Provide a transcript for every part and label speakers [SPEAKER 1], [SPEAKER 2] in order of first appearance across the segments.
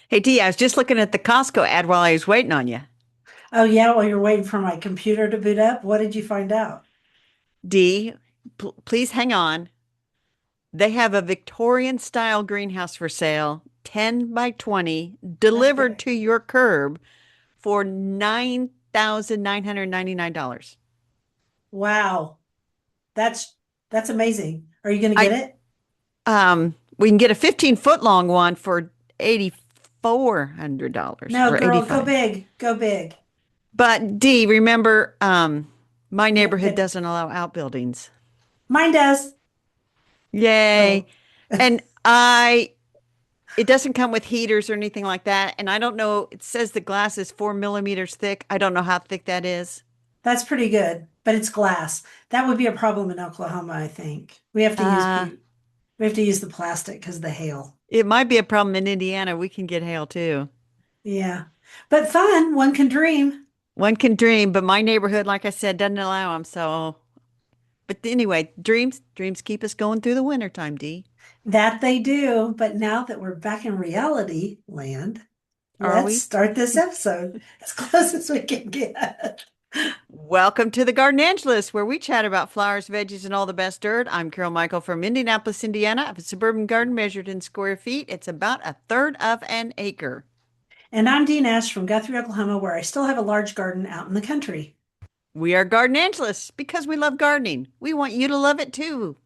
[SPEAKER 1] Hey, Dee, I was just looking at the Costco ad while I was waiting on you.
[SPEAKER 2] Oh, yeah, while you're waiting for my computer to boot up, what did you find out?
[SPEAKER 1] Dee, please hang on. They have a Victorian style greenhouse for sale, 10 by 20, delivered to your curb for $9,999.
[SPEAKER 2] Wow, that's that's amazing. Are you going to get
[SPEAKER 1] I
[SPEAKER 2] it?
[SPEAKER 1] we can get a 15-foot long one for $8,400
[SPEAKER 2] No,
[SPEAKER 1] or
[SPEAKER 2] girl, go
[SPEAKER 1] 85.
[SPEAKER 2] big. Go big.
[SPEAKER 1] But Dee, remember, my neighborhood
[SPEAKER 2] That
[SPEAKER 1] doesn't allow outbuildings.
[SPEAKER 2] mine does.
[SPEAKER 1] Yay.
[SPEAKER 2] Oh.
[SPEAKER 1] And it doesn't come with heaters or anything like that. And I don't know, it says the glass is 4 millimeters thick. I don't know how thick that is.
[SPEAKER 2] That's pretty good, but it's glass. That would be a problem in Oklahoma, I think.
[SPEAKER 1] Uh,
[SPEAKER 2] We have to use the plastic because of the hail.
[SPEAKER 1] it might be a problem in Indiana. We can get hail too.
[SPEAKER 2] Yeah. But fun, one can dream.
[SPEAKER 1] One can dream, but my neighborhood, like I said, doesn't allow them. So, but anyway, dreams keep us going through the wintertime, Dee.
[SPEAKER 2] That they do. But now that we're back in reality land,
[SPEAKER 1] Are
[SPEAKER 2] let's
[SPEAKER 1] we?
[SPEAKER 2] start this episode as close as we can get.
[SPEAKER 1] Welcome to the Garden Angelus, where we chat about flowers, veggies, and all the best dirt. I'm Carol Michael from Indianapolis, Indiana. I have a suburban garden measured in square feet. It's about a third of an acre.
[SPEAKER 2] And I'm Dean Ash from Guthrie, Oklahoma, where I still have a large garden out in the country.
[SPEAKER 1] We are Garden Angelists because we love gardening. We want you to love it too.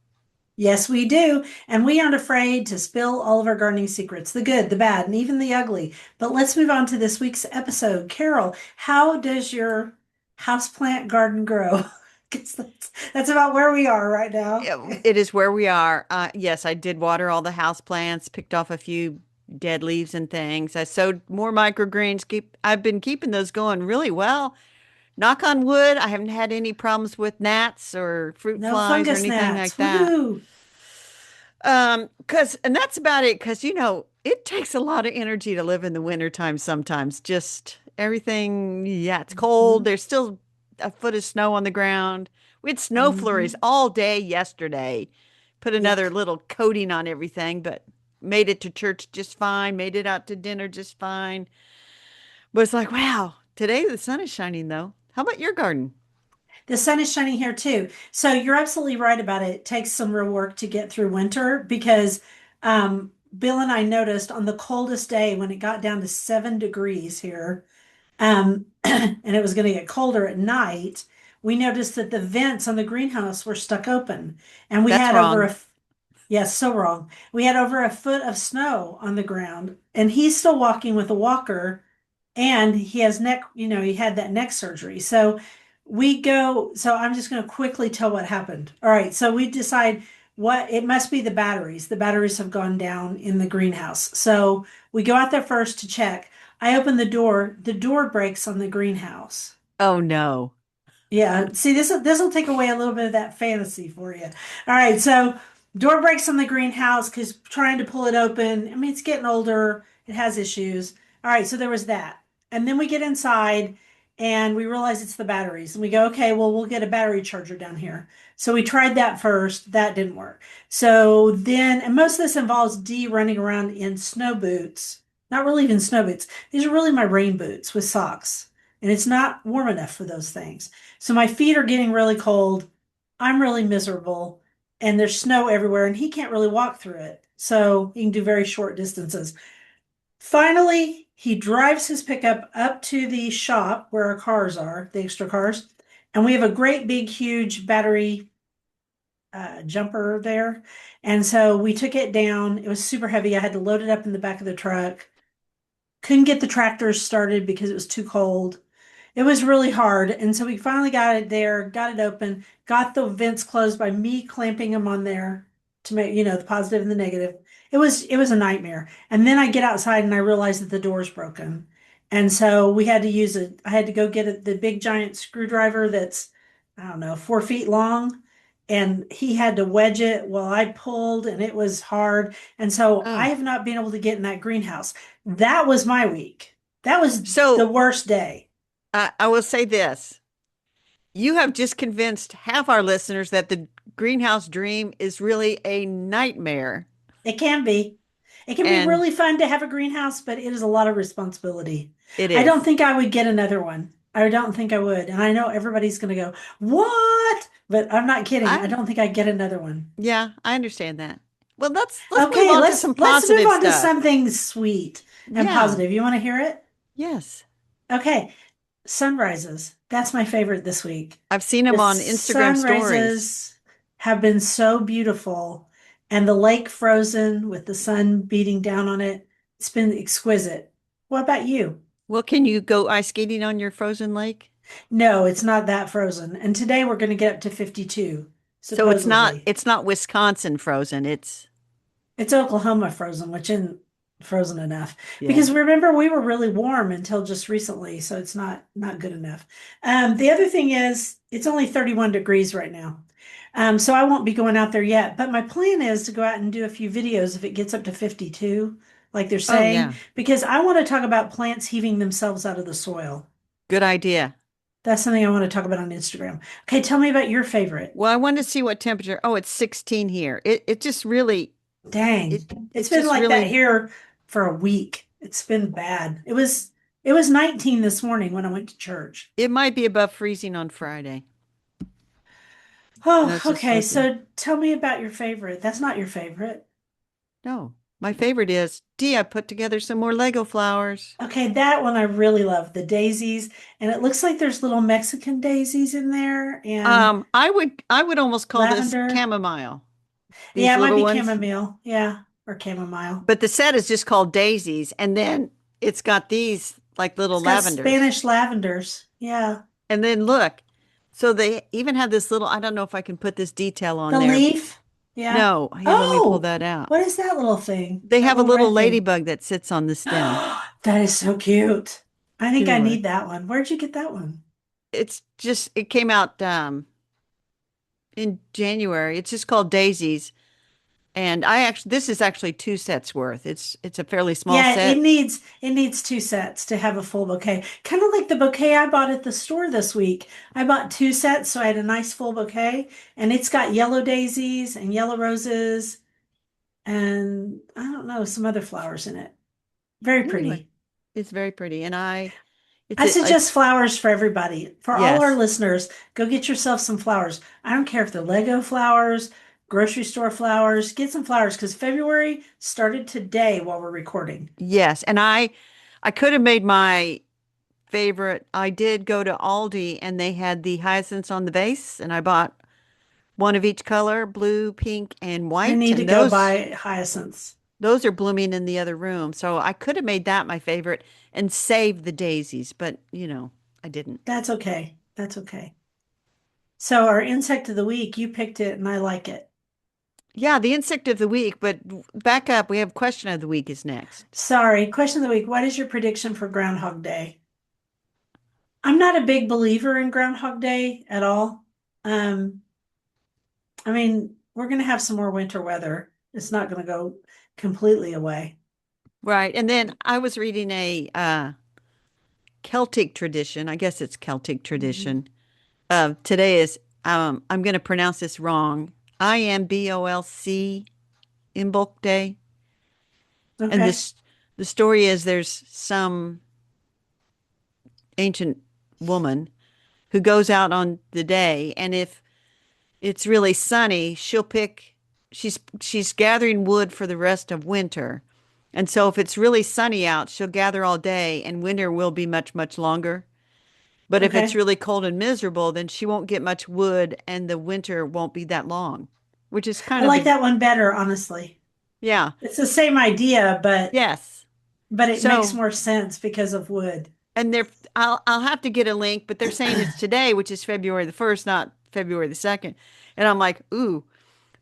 [SPEAKER 2] Yes, we do. And we aren't afraid to spill all of our gardening secrets, the good, the bad, and even the ugly. But let's move on to this week's episode. Carol, how does your houseplant garden grow? Because that's about where we are right now.
[SPEAKER 1] It is where we are. Yes, I did water all the house plants, picked off a few dead leaves and things. I sowed more microgreens. I've been keeping those going really well. Knock on wood, I haven't had any problems with gnats or fruit
[SPEAKER 2] No
[SPEAKER 1] flies or
[SPEAKER 2] fungus
[SPEAKER 1] anything
[SPEAKER 2] gnats.
[SPEAKER 1] like that.
[SPEAKER 2] Woohoo!
[SPEAKER 1] And that's about it, because it takes a lot of energy to live in the wintertime sometimes. Just everything, yeah, it's cold.
[SPEAKER 2] Hmm.
[SPEAKER 1] There's still a foot of snow on the ground. We had snow flurries
[SPEAKER 2] Hmm.
[SPEAKER 1] all day yesterday. Put another
[SPEAKER 2] Yuck.
[SPEAKER 1] little coating on everything, but made it to church just fine, made it out to dinner just fine. But it's like, wow, today the sun is shining though. How about your garden?
[SPEAKER 2] The sun is shining here too. So you're absolutely right about it. It takes some real work to get through winter because Bill and I noticed on the coldest day when it got down to 7 degrees here, and it was going to get colder at night, we noticed that the vents on the greenhouse were stuck open. And we
[SPEAKER 1] That's
[SPEAKER 2] had over
[SPEAKER 1] wrong.
[SPEAKER 2] a, yes, so wrong. We had over a foot of snow on the ground, and he's still walking with a walker, and he has neck, he had that neck surgery. So I'm just going to quickly tell what happened. All right. So we decide what it must be the batteries. The batteries have gone down in the greenhouse. So we go out there first to check. I open the door breaks on the greenhouse.
[SPEAKER 1] Oh no.
[SPEAKER 2] Yeah, see, this will take away a little bit of that fantasy for you. All right, so door breaks on the greenhouse because trying to pull it open. I mean, it's getting older. It has issues. All right, so there was that, and then we get inside and we realize it's the batteries, and we go, okay, well, we'll get a battery charger down here. So we tried that first. That didn't work. So then, and most of this involves Dee running around in snow boots. Not really even snow boots. These are really my rain boots with socks, and it's not warm enough for those things. So my feet are getting really cold. I'm really miserable, and there's snow everywhere, and he can't really walk through it. So he can do very short distances. Finally, he drives his pickup up to the shop where our cars are, the extra cars, and we have a great big, huge battery jumper there. And so we took it down. It was super heavy. I had to load it up in the back of the truck. Couldn't get the tractors started because it was too cold. It was really hard. And so we finally got it there, got it open, got the vents closed by me clamping them on there to make, the positive and the negative. It was a nightmare. And then I get outside and I realize that the door's broken. And so I had to go get the big giant screwdriver that's, I don't know, 4 feet long. And he had to wedge it while I pulled, and it was hard. And so I
[SPEAKER 1] Oh.
[SPEAKER 2] have not been able to get in that greenhouse. That was my week. That was the
[SPEAKER 1] So
[SPEAKER 2] worst day.
[SPEAKER 1] I will say this. You have just convinced half our listeners that the greenhouse dream is really a nightmare.
[SPEAKER 2] It can be. It can be
[SPEAKER 1] And
[SPEAKER 2] really fun to have a greenhouse, but it is a lot of responsibility.
[SPEAKER 1] it
[SPEAKER 2] I don't
[SPEAKER 1] is.
[SPEAKER 2] think I would get another one. I don't think I would. And I know everybody's going to go, "What?" But I'm not kidding. I
[SPEAKER 1] I
[SPEAKER 2] don't think I'd get another one.
[SPEAKER 1] Yeah, I understand that. Well, let's move
[SPEAKER 2] Okay,
[SPEAKER 1] on to
[SPEAKER 2] let's
[SPEAKER 1] some
[SPEAKER 2] let's move
[SPEAKER 1] positive
[SPEAKER 2] on to
[SPEAKER 1] stuff.
[SPEAKER 2] something sweet and
[SPEAKER 1] Yeah.
[SPEAKER 2] positive. You want to hear it?
[SPEAKER 1] Yes.
[SPEAKER 2] Okay, sunrises. That's my favorite this week.
[SPEAKER 1] I've seen
[SPEAKER 2] The
[SPEAKER 1] them on Instagram stories.
[SPEAKER 2] sunrises have been so beautiful, and the lake frozen with the sun beating down on it. It's been exquisite. What about you?
[SPEAKER 1] Well, can you go ice skating on your frozen lake?
[SPEAKER 2] No, it's not that frozen. And today we're going to get up to 52,
[SPEAKER 1] So
[SPEAKER 2] supposedly.
[SPEAKER 1] it's not Wisconsin frozen. It's
[SPEAKER 2] It's Oklahoma frozen, which isn't frozen enough.
[SPEAKER 1] yeah.
[SPEAKER 2] Because remember, we were really warm until just recently, so it's not good enough. The other thing is, it's only 31 degrees right now. So I won't be going out there yet. But my plan is to go out and do a few videos if it gets up to 52, like they're
[SPEAKER 1] Oh
[SPEAKER 2] saying,
[SPEAKER 1] yeah.
[SPEAKER 2] because I want to talk about plants heaving themselves out of the soil.
[SPEAKER 1] Good idea.
[SPEAKER 2] That's something I want to talk about on Instagram. Okay, tell me about your favorite.
[SPEAKER 1] Well, I wanted to see what temperature. Oh, it's 16 here. It just really
[SPEAKER 2] Dang.
[SPEAKER 1] it
[SPEAKER 2] It's been
[SPEAKER 1] just
[SPEAKER 2] like that
[SPEAKER 1] really
[SPEAKER 2] here for a week. It's been bad. It was 19 this morning when I went to church.
[SPEAKER 1] it might be above freezing on Friday. And I
[SPEAKER 2] Oh,
[SPEAKER 1] was just
[SPEAKER 2] okay.
[SPEAKER 1] looking.
[SPEAKER 2] So tell me about your favorite. That's not your favorite.
[SPEAKER 1] No, my favorite is Dee. I put together some more Lego flowers.
[SPEAKER 2] Okay, that one I really love, the daisies, and it looks like there's little Mexican daisies in there and
[SPEAKER 1] I would almost call this
[SPEAKER 2] lavender.
[SPEAKER 1] chamomile. These
[SPEAKER 2] Yeah, it might
[SPEAKER 1] little
[SPEAKER 2] be
[SPEAKER 1] ones.
[SPEAKER 2] chamomile. Yeah, or chamomile.
[SPEAKER 1] But the set is just called daisies, and then it's got these like little
[SPEAKER 2] It's got
[SPEAKER 1] lavenders.
[SPEAKER 2] Spanish lavenders. Yeah.
[SPEAKER 1] And then look, so they even have this little, I don't know if I can put this detail on
[SPEAKER 2] The
[SPEAKER 1] there.
[SPEAKER 2] leaf. Yeah.
[SPEAKER 1] No, here, let me pull
[SPEAKER 2] Oh,
[SPEAKER 1] that out.
[SPEAKER 2] what is that little thing?
[SPEAKER 1] They
[SPEAKER 2] That
[SPEAKER 1] have a
[SPEAKER 2] little
[SPEAKER 1] little
[SPEAKER 2] red thing.
[SPEAKER 1] ladybug that sits on the stem.
[SPEAKER 2] That is so cute. I think I
[SPEAKER 1] Sure.
[SPEAKER 2] need that one. Where'd you get that one?
[SPEAKER 1] It's just, it came out in January. It's just called Daisies. And this is actually two sets worth. It's a fairly small
[SPEAKER 2] Yeah, it
[SPEAKER 1] set.
[SPEAKER 2] needs it needs two sets to have a full bouquet. Kind of like the bouquet I bought at the store this week. I bought two sets, so I had a nice full bouquet, and it's got yellow daisies and yellow roses and I don't know, some other flowers in it. Very
[SPEAKER 1] Anyway,
[SPEAKER 2] pretty.
[SPEAKER 1] it's very pretty. And
[SPEAKER 2] I
[SPEAKER 1] it's,
[SPEAKER 2] suggest flowers for everybody. For all our
[SPEAKER 1] yes.
[SPEAKER 2] listeners, go get yourself some flowers. I don't care if they're Lego flowers, grocery store flowers, get some flowers because February started today while we're recording.
[SPEAKER 1] Yes, and I could have made my favorite. I did go to Aldi and they had the hyacinths on the base and I bought one of each color, blue, pink, and
[SPEAKER 2] I
[SPEAKER 1] white,
[SPEAKER 2] need to
[SPEAKER 1] and
[SPEAKER 2] go buy hyacinths.
[SPEAKER 1] those are blooming in the other room. So I could have made that my favorite and saved the daisies, but I didn't.
[SPEAKER 2] That's okay. That's okay. So our insect of the week, you picked it and I like it.
[SPEAKER 1] Yeah, the insect of the week, but back up, we have question of the week is next.
[SPEAKER 2] Sorry. Question of the week. What is your prediction for Groundhog Day? I'm not a big believer in Groundhog Day at all. Um, I mean, we're going to have some more winter weather. It's not going to go completely away.
[SPEAKER 1] Right. And then I was reading a Celtic tradition. I guess it's Celtic
[SPEAKER 2] Mhm.
[SPEAKER 1] tradition. Today is I'm going to pronounce this wrong. IMBOLC Imbolc Day. And
[SPEAKER 2] Okay.
[SPEAKER 1] this the story is there's some ancient woman who goes out on the day, and if it's really sunny, she's gathering wood for the rest of winter. And so if it's really sunny out, she'll gather all day and winter will be much, much longer. But if it's
[SPEAKER 2] Okay.
[SPEAKER 1] really cold and miserable, then she won't get much wood and the winter won't be that long, which is
[SPEAKER 2] I
[SPEAKER 1] kind of
[SPEAKER 2] like
[SPEAKER 1] the,
[SPEAKER 2] that one better, honestly.
[SPEAKER 1] yeah,
[SPEAKER 2] It's the same idea,
[SPEAKER 1] yes.
[SPEAKER 2] but it makes
[SPEAKER 1] So,
[SPEAKER 2] more sense because of wood.
[SPEAKER 1] and I'll have to get a link, but they're saying it's today, which is February the 1st, not February the 2nd. And I'm like, ooh,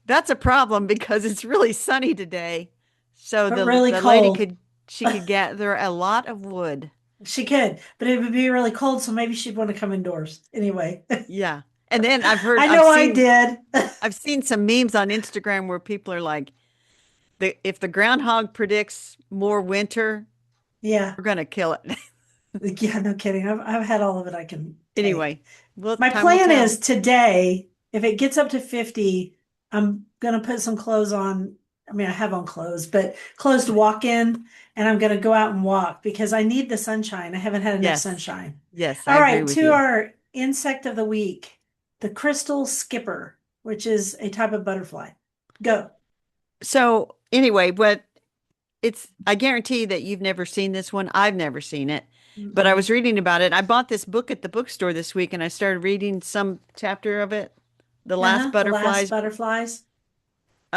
[SPEAKER 1] that's a problem because it's really sunny today. So
[SPEAKER 2] But
[SPEAKER 1] the
[SPEAKER 2] really
[SPEAKER 1] the lady
[SPEAKER 2] cold.
[SPEAKER 1] she could gather a lot of wood.
[SPEAKER 2] She could, but it would be really cold, so maybe she'd want to come indoors. Anyway,
[SPEAKER 1] Yeah. And then
[SPEAKER 2] I know I did.
[SPEAKER 1] I've seen some memes on Instagram where people are like, if the groundhog predicts more winter,
[SPEAKER 2] Yeah.
[SPEAKER 1] we're gonna kill it.
[SPEAKER 2] Yeah, no kidding. I've had all of it I can take.
[SPEAKER 1] Anyway, well,
[SPEAKER 2] My
[SPEAKER 1] time will
[SPEAKER 2] plan
[SPEAKER 1] tell.
[SPEAKER 2] is today, if it gets up to 50, I'm gonna put some clothes on I mean, I have on clothes, but clothes to walk in, and I'm going to go out and walk because I need the sunshine. I haven't had enough
[SPEAKER 1] Yes.
[SPEAKER 2] sunshine.
[SPEAKER 1] Yes, I
[SPEAKER 2] All
[SPEAKER 1] agree
[SPEAKER 2] right,
[SPEAKER 1] with
[SPEAKER 2] to
[SPEAKER 1] you.
[SPEAKER 2] our insect of the week, the crystal skipper, which is a type of butterfly. Go.
[SPEAKER 1] So anyway, what I guarantee that you've never seen this one. I've never seen it, but I was
[SPEAKER 2] Mm-mm.
[SPEAKER 1] reading about it. I bought this book at the bookstore this week and I started reading some chapter of it. The Last
[SPEAKER 2] Uh-huh. The last
[SPEAKER 1] Butterflies.
[SPEAKER 2] butterflies.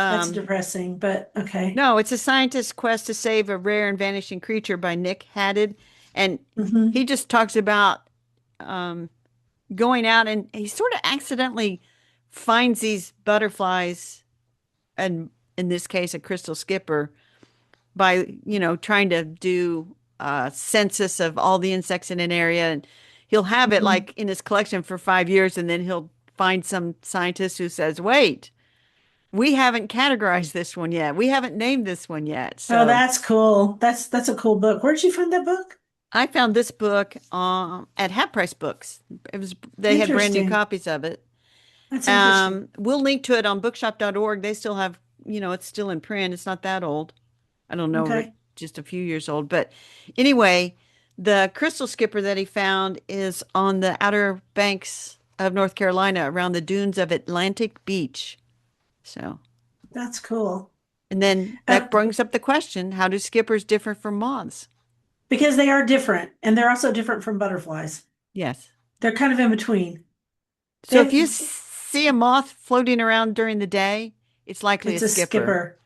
[SPEAKER 2] That's
[SPEAKER 1] Um,
[SPEAKER 2] depressing, but okay.
[SPEAKER 1] no, it's a scientist's quest to save a rare and vanishing creature by Nick Haddad. And he
[SPEAKER 2] Hmm.
[SPEAKER 1] just talks about um, going out and he sort of accidentally finds these butterflies, and in this case, a crystal skipper, by, trying to do a census of all the insects in an area. And he'll have it
[SPEAKER 2] Hmm.
[SPEAKER 1] like in his collection for 5 years. And then he'll find some scientist who says, wait, we haven't categorized this one yet. We haven't named this one yet.
[SPEAKER 2] Oh,
[SPEAKER 1] So
[SPEAKER 2] that's cool. That's a cool book. Where'd you find that book?
[SPEAKER 1] I found this book at Half Price Books. They had brand new
[SPEAKER 2] Interesting.
[SPEAKER 1] copies of it.
[SPEAKER 2] That's interesting.
[SPEAKER 1] We'll link to it on bookshop.org. They still have, it's still in print. It's not that old. I don't know,
[SPEAKER 2] Okay.
[SPEAKER 1] just a few years old. But anyway, the crystal skipper that he found is on the Outer Banks of North Carolina around the dunes of Atlantic Beach. So,
[SPEAKER 2] That's cool.
[SPEAKER 1] and then
[SPEAKER 2] Uh,
[SPEAKER 1] that brings up the question, how do skippers differ from moths?
[SPEAKER 2] because they are different, and they're also different from butterflies.
[SPEAKER 1] Yes.
[SPEAKER 2] They're kind of in between.
[SPEAKER 1] So if
[SPEAKER 2] They,
[SPEAKER 1] you see a moth floating around during the day, it's likely a
[SPEAKER 2] it's a
[SPEAKER 1] skipper.
[SPEAKER 2] skipper.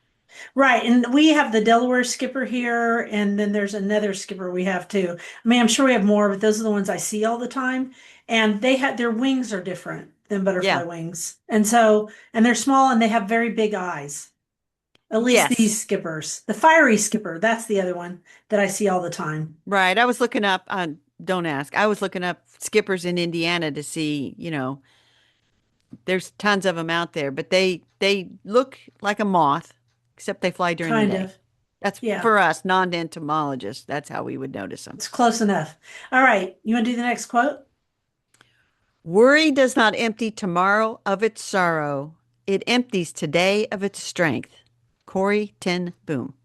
[SPEAKER 2] Right. And we have the Delaware skipper here, and then there's another skipper we have too. I mean, I'm sure we have more, but those are the ones I see all the time. And they have their wings are different than butterfly
[SPEAKER 1] Yeah.
[SPEAKER 2] wings. And so, and they're small and they have very big eyes. At least these
[SPEAKER 1] Yes.
[SPEAKER 2] skippers. The fiery skipper, that's the other one that I see all the time.
[SPEAKER 1] Right. I was looking up, don't ask. I was looking up skippers in Indiana to see, there's tons of them out there, but they look like a moth, except they fly during the
[SPEAKER 2] Kind
[SPEAKER 1] day.
[SPEAKER 2] of.
[SPEAKER 1] That's
[SPEAKER 2] Yeah,
[SPEAKER 1] for us non-entomologists. That's how we would notice them.
[SPEAKER 2] it's close enough. All right. You want to do the next quote?
[SPEAKER 1] Worry does not empty tomorrow of its sorrow. It empties today of its strength. Corey Ten Boom.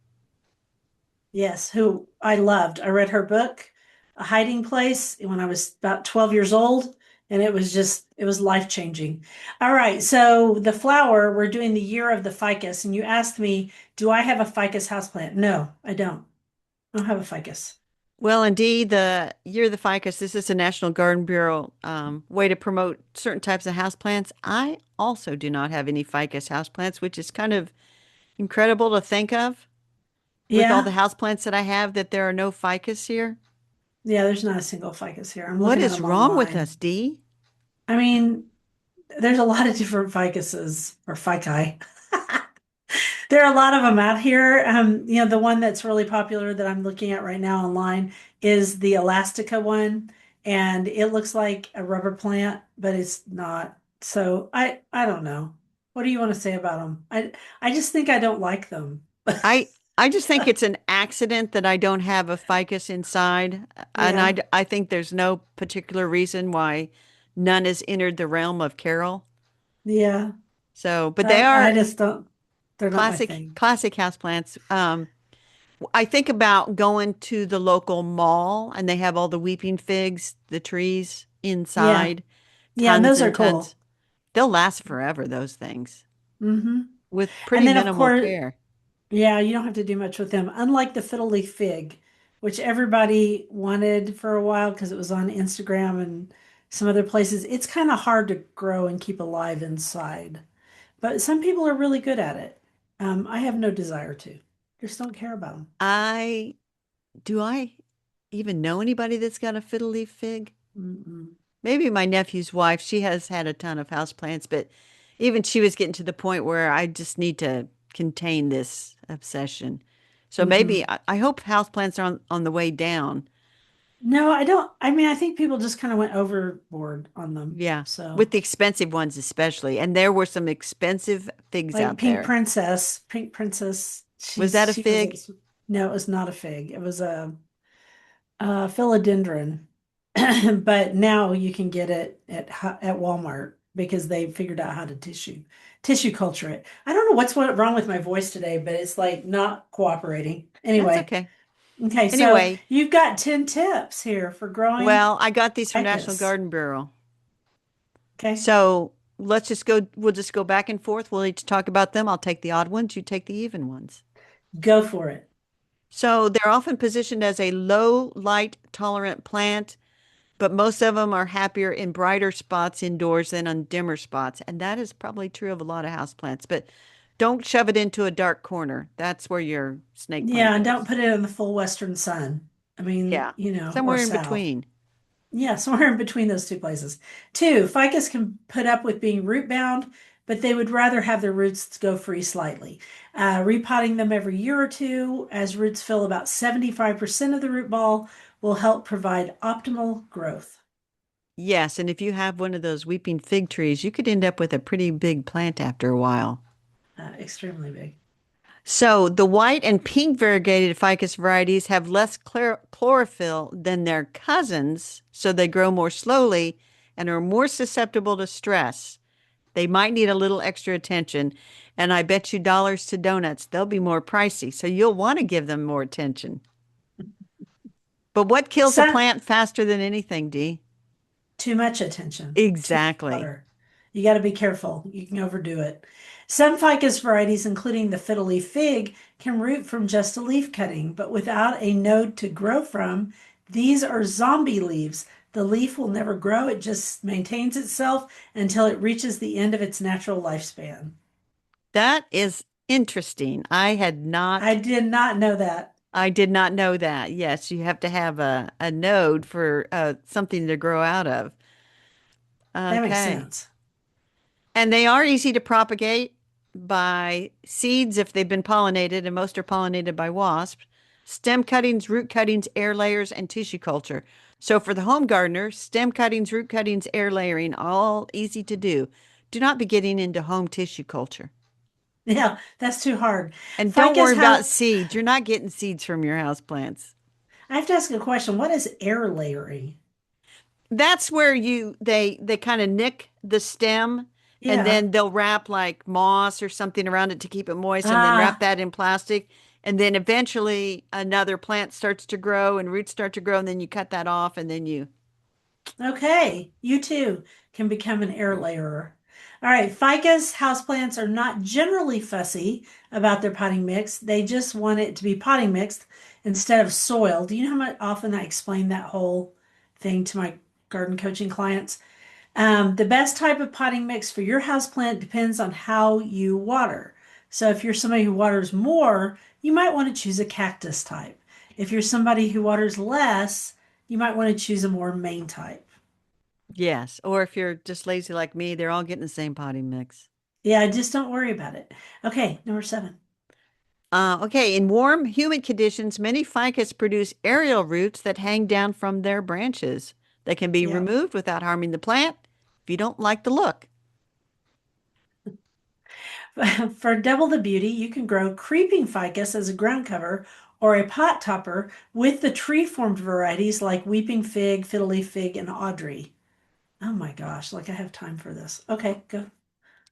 [SPEAKER 2] Yes, who I loved. I read her book, A Hiding Place, when I was about 12 years old, and it was life-changing. All right, so the flower, we're doing the year of the ficus, and you asked me, do I have a ficus houseplant? No, I don't. I don't have a ficus.
[SPEAKER 1] Well, indeed, the Year of the Ficus, this is a National Garden Bureau way to promote certain types of houseplants. I also do not have any ficus houseplants, which is kind of incredible to think of with all the
[SPEAKER 2] Yeah,
[SPEAKER 1] houseplants that I have that there are no ficus here.
[SPEAKER 2] yeah, there's not a single ficus here. I'm
[SPEAKER 1] What
[SPEAKER 2] looking at
[SPEAKER 1] is
[SPEAKER 2] them
[SPEAKER 1] wrong with
[SPEAKER 2] online.
[SPEAKER 1] us, Dee?
[SPEAKER 2] I mean, there's a lot of different ficuses or fici. There are a lot of them out here. The one that's really popular that I'm looking at right now online is the Elastica one, and it looks like a rubber plant, but it's not. So I don't know. What do you want to say about them? I just think I don't like them.
[SPEAKER 1] I I just think it's an accident that I don't have a ficus inside, and
[SPEAKER 2] Yeah,
[SPEAKER 1] I think there's no particular reason why none has entered the realm of Carol.
[SPEAKER 2] yeah.
[SPEAKER 1] So, but they
[SPEAKER 2] I
[SPEAKER 1] are
[SPEAKER 2] just don't. They're not my
[SPEAKER 1] classic
[SPEAKER 2] thing.
[SPEAKER 1] classic houseplants. I think about going to the local mall and they have all the weeping figs, the trees
[SPEAKER 2] Yeah,
[SPEAKER 1] inside,
[SPEAKER 2] yeah, and
[SPEAKER 1] tons
[SPEAKER 2] those are
[SPEAKER 1] and tons.
[SPEAKER 2] cool.
[SPEAKER 1] They'll last forever, those things,
[SPEAKER 2] Hmm.
[SPEAKER 1] with
[SPEAKER 2] And
[SPEAKER 1] pretty
[SPEAKER 2] then of
[SPEAKER 1] minimal
[SPEAKER 2] course,
[SPEAKER 1] care.
[SPEAKER 2] yeah, you don't have to do much with them. Unlike the fiddle leaf fig, which everybody wanted for a while because it was on Instagram and some other places, it's kind of hard to grow and keep alive inside. But some people are really good at it. I have no desire to. Just don't care about them.
[SPEAKER 1] I do I even know anybody that's got a fiddle leaf fig?
[SPEAKER 2] Mm-mm.
[SPEAKER 1] Maybe my nephew's wife, she has had a ton of houseplants, but even she was getting to the point where I just need to contain this obsession. So maybe
[SPEAKER 2] Hmm.
[SPEAKER 1] I hope houseplants are on the way down.
[SPEAKER 2] No, I don't. I mean, I think people just kind of went overboard on them.
[SPEAKER 1] Yeah, with
[SPEAKER 2] So,
[SPEAKER 1] the expensive ones especially. And there were some expensive figs
[SPEAKER 2] like
[SPEAKER 1] out there.
[SPEAKER 2] Pink Princess,
[SPEAKER 1] Was that a
[SPEAKER 2] she was
[SPEAKER 1] fig?
[SPEAKER 2] a, no, it was not a fig. It was a philodendron, but now you can get it at Walmart. because they figured out how to tissue culture it. I don't know wrong with my voice today, but it's like not cooperating.
[SPEAKER 1] That's
[SPEAKER 2] Anyway,
[SPEAKER 1] okay.
[SPEAKER 2] okay, so
[SPEAKER 1] Anyway,
[SPEAKER 2] you've got 10 tips here for growing
[SPEAKER 1] well, I got these from National
[SPEAKER 2] ficus.
[SPEAKER 1] Garden Bureau.
[SPEAKER 2] Okay,
[SPEAKER 1] So we'll just go back and forth. We'll each talk about them. I'll take the odd ones, you take the even ones.
[SPEAKER 2] go for it.
[SPEAKER 1] So they're often positioned as a low light tolerant plant, but most of them are happier in brighter spots indoors than on dimmer spots. And that is probably true of a lot of houseplants, but don't shove it into a dark corner. That's where your snake plant
[SPEAKER 2] Yeah, and don't
[SPEAKER 1] goes.
[SPEAKER 2] put it in the full western sun. I mean,
[SPEAKER 1] Yeah,
[SPEAKER 2] or
[SPEAKER 1] somewhere in
[SPEAKER 2] south.
[SPEAKER 1] between.
[SPEAKER 2] Yeah, somewhere in between those two places. Two, ficus can put up with being root bound, but they would rather have their roots go free slightly. Repotting them every year or two as roots fill about 75% of the root ball will help provide optimal growth.
[SPEAKER 1] Yes, and if you have one of those weeping fig trees, you could end up with a pretty big plant after a while.
[SPEAKER 2] Extremely big.
[SPEAKER 1] So the white and pink variegated ficus varieties have less chlorophyll than their cousins, so they grow more slowly and are more susceptible to stress. They might need a little extra attention, and I bet you dollars to donuts, they'll be more pricey, so you'll want to give them more attention. But what kills a
[SPEAKER 2] Sun,
[SPEAKER 1] plant faster than anything, Dee?
[SPEAKER 2] Too much attention, too much
[SPEAKER 1] Exactly.
[SPEAKER 2] water. You got to be careful. You can overdo it. Some ficus varieties, including the fiddle leaf fig, can root from just a leaf cutting, but without a node to grow from. These are zombie leaves. The leaf will never grow, it just maintains itself until it reaches the end of its natural lifespan.
[SPEAKER 1] That is interesting.
[SPEAKER 2] I did not know that.
[SPEAKER 1] I did not know that. Yes, you have to have a node for something to grow out of.
[SPEAKER 2] That makes
[SPEAKER 1] Okay.
[SPEAKER 2] sense.
[SPEAKER 1] And they are easy to propagate by seeds if they've been pollinated, and most are pollinated by wasps, stem cuttings, root cuttings, air layers, and tissue culture. So for the home gardener, stem cuttings, root cuttings, air layering, all easy to do. Do not be getting into home tissue culture.
[SPEAKER 2] Yeah, that's too hard.
[SPEAKER 1] And don't
[SPEAKER 2] Ficus
[SPEAKER 1] worry about
[SPEAKER 2] house.
[SPEAKER 1] seeds. You're not getting seeds from your house plants.
[SPEAKER 2] I have to ask a question. What is air layering?
[SPEAKER 1] That's where they kind of nick the stem and
[SPEAKER 2] Yeah.
[SPEAKER 1] then they'll wrap like moss or something around it to keep it moist and then wrap
[SPEAKER 2] Ah,
[SPEAKER 1] that in plastic. And then eventually another plant starts to grow and roots start to grow and then you cut that off and then you
[SPEAKER 2] okay. You too can become an air layerer. All right. Ficus houseplants are not generally fussy about their potting mix. They just want it to be potting mixed instead of soil. Do you know how much often I explain that whole thing to my garden coaching clients? The best type of potting mix for your houseplant depends on how you water. So if you're somebody who waters more, you might want to choose a cactus type. If you're somebody who waters less, you might want to choose a more main type.
[SPEAKER 1] yes. Or if you're just lazy like me, they're all getting the same potting mix.
[SPEAKER 2] Yeah, just don't worry about it. Okay, number seven.
[SPEAKER 1] Okay, in warm, humid conditions, many ficus produce aerial roots that hang down from their branches. They can be
[SPEAKER 2] Yep.
[SPEAKER 1] removed without harming the plant if you don't like the look.
[SPEAKER 2] For double the beauty, you can grow creeping ficus as a ground cover or a pot topper with the tree formed varieties like weeping fig, fiddle leaf fig, and Audrey. Oh my gosh, like I have time for this. Okay, go.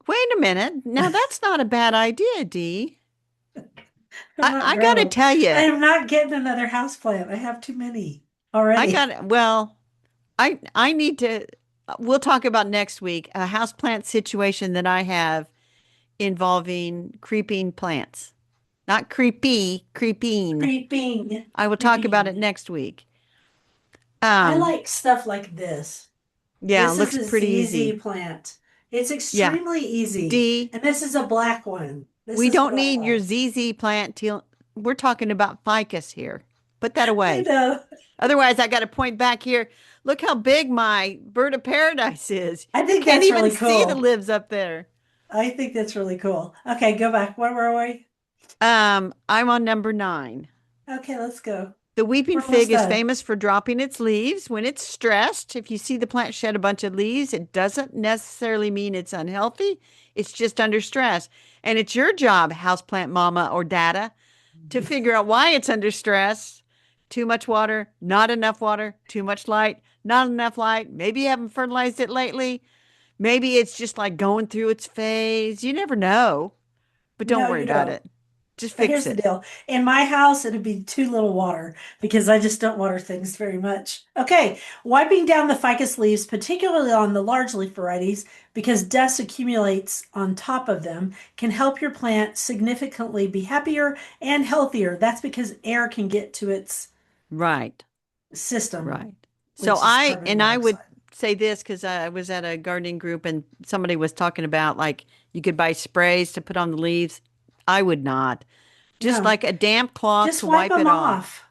[SPEAKER 1] Wait a minute. Now that's not a bad idea, Dee.
[SPEAKER 2] I'm not
[SPEAKER 1] I gotta
[SPEAKER 2] grow.
[SPEAKER 1] tell
[SPEAKER 2] I
[SPEAKER 1] you,
[SPEAKER 2] am not getting another house plant. I have too many
[SPEAKER 1] I
[SPEAKER 2] already.
[SPEAKER 1] got well, I need to we'll talk about next week a houseplant situation that I have involving creeping plants. Not creepy, creeping.
[SPEAKER 2] Creeping,
[SPEAKER 1] I will talk about it
[SPEAKER 2] creeping.
[SPEAKER 1] next week.
[SPEAKER 2] I
[SPEAKER 1] Um,
[SPEAKER 2] like stuff like this.
[SPEAKER 1] yeah, it
[SPEAKER 2] This is
[SPEAKER 1] looks
[SPEAKER 2] a
[SPEAKER 1] pretty
[SPEAKER 2] ZZ
[SPEAKER 1] easy.
[SPEAKER 2] plant. It's
[SPEAKER 1] Yeah.
[SPEAKER 2] extremely easy.
[SPEAKER 1] D,
[SPEAKER 2] And this is a black one. This
[SPEAKER 1] we
[SPEAKER 2] is
[SPEAKER 1] don't
[SPEAKER 2] what I
[SPEAKER 1] need your
[SPEAKER 2] like.
[SPEAKER 1] ZZ plant till we're talking about ficus here. Put that
[SPEAKER 2] I
[SPEAKER 1] away.
[SPEAKER 2] know.
[SPEAKER 1] Otherwise, I got to point back here. Look how big my bird of paradise is.
[SPEAKER 2] I
[SPEAKER 1] You
[SPEAKER 2] think
[SPEAKER 1] can't
[SPEAKER 2] that's
[SPEAKER 1] even
[SPEAKER 2] really
[SPEAKER 1] see the
[SPEAKER 2] cool.
[SPEAKER 1] lives up there.
[SPEAKER 2] I think that's really cool. Okay, go back. Where were we?
[SPEAKER 1] I'm on number 9.
[SPEAKER 2] Okay, let's go.
[SPEAKER 1] The weeping
[SPEAKER 2] We're almost
[SPEAKER 1] fig is
[SPEAKER 2] done.
[SPEAKER 1] famous for dropping its leaves when it's stressed. If you see the plant shed a bunch of leaves, it doesn't necessarily mean it's unhealthy. It's just under stress. And it's your job, houseplant mama or dada, to figure out why it's under stress. Too much water, too much light, not enough light. Maybe you haven't fertilized it lately. Maybe it's just like going through its phase. You never know, but don't
[SPEAKER 2] No,
[SPEAKER 1] worry
[SPEAKER 2] you
[SPEAKER 1] about
[SPEAKER 2] don't.
[SPEAKER 1] it. Just
[SPEAKER 2] But
[SPEAKER 1] fix
[SPEAKER 2] here's the
[SPEAKER 1] it.
[SPEAKER 2] deal. In my house, it'd be too little water because I just don't water things very much. Okay, wiping down the ficus leaves, particularly on the large leaf varieties, because dust accumulates on top of them, can help your plant significantly be happier and healthier. That's because air can get to its
[SPEAKER 1] Right.
[SPEAKER 2] system,
[SPEAKER 1] Right. So
[SPEAKER 2] which is carbon
[SPEAKER 1] I would
[SPEAKER 2] dioxide.
[SPEAKER 1] say this because I was at a gardening group and somebody was talking about like you could buy sprays to put on the leaves. I would not. Just
[SPEAKER 2] No,
[SPEAKER 1] like a damp cloth
[SPEAKER 2] just
[SPEAKER 1] to
[SPEAKER 2] wipe
[SPEAKER 1] wipe
[SPEAKER 2] them
[SPEAKER 1] it off.
[SPEAKER 2] off.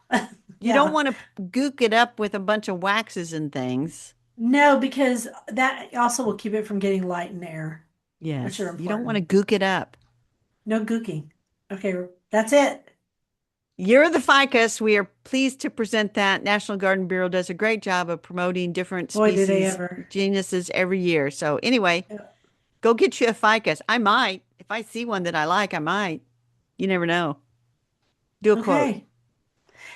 [SPEAKER 1] You don't
[SPEAKER 2] Yeah.
[SPEAKER 1] want to gook it up with a bunch of waxes and things.
[SPEAKER 2] No, because that also will keep it from getting light and air, which are
[SPEAKER 1] Yes, you don't want
[SPEAKER 2] important.
[SPEAKER 1] to gook it up.
[SPEAKER 2] No gooking. Okay, that's it.
[SPEAKER 1] You're the ficus. We are pleased to present that. National Garden Bureau does a great job of promoting different
[SPEAKER 2] Boy, do they
[SPEAKER 1] species,
[SPEAKER 2] ever.
[SPEAKER 1] genuses every year. So anyway,
[SPEAKER 2] Yeah.
[SPEAKER 1] go get you a ficus. I might. If I see one that I like, I might. You never know. Do a quote.
[SPEAKER 2] Okay.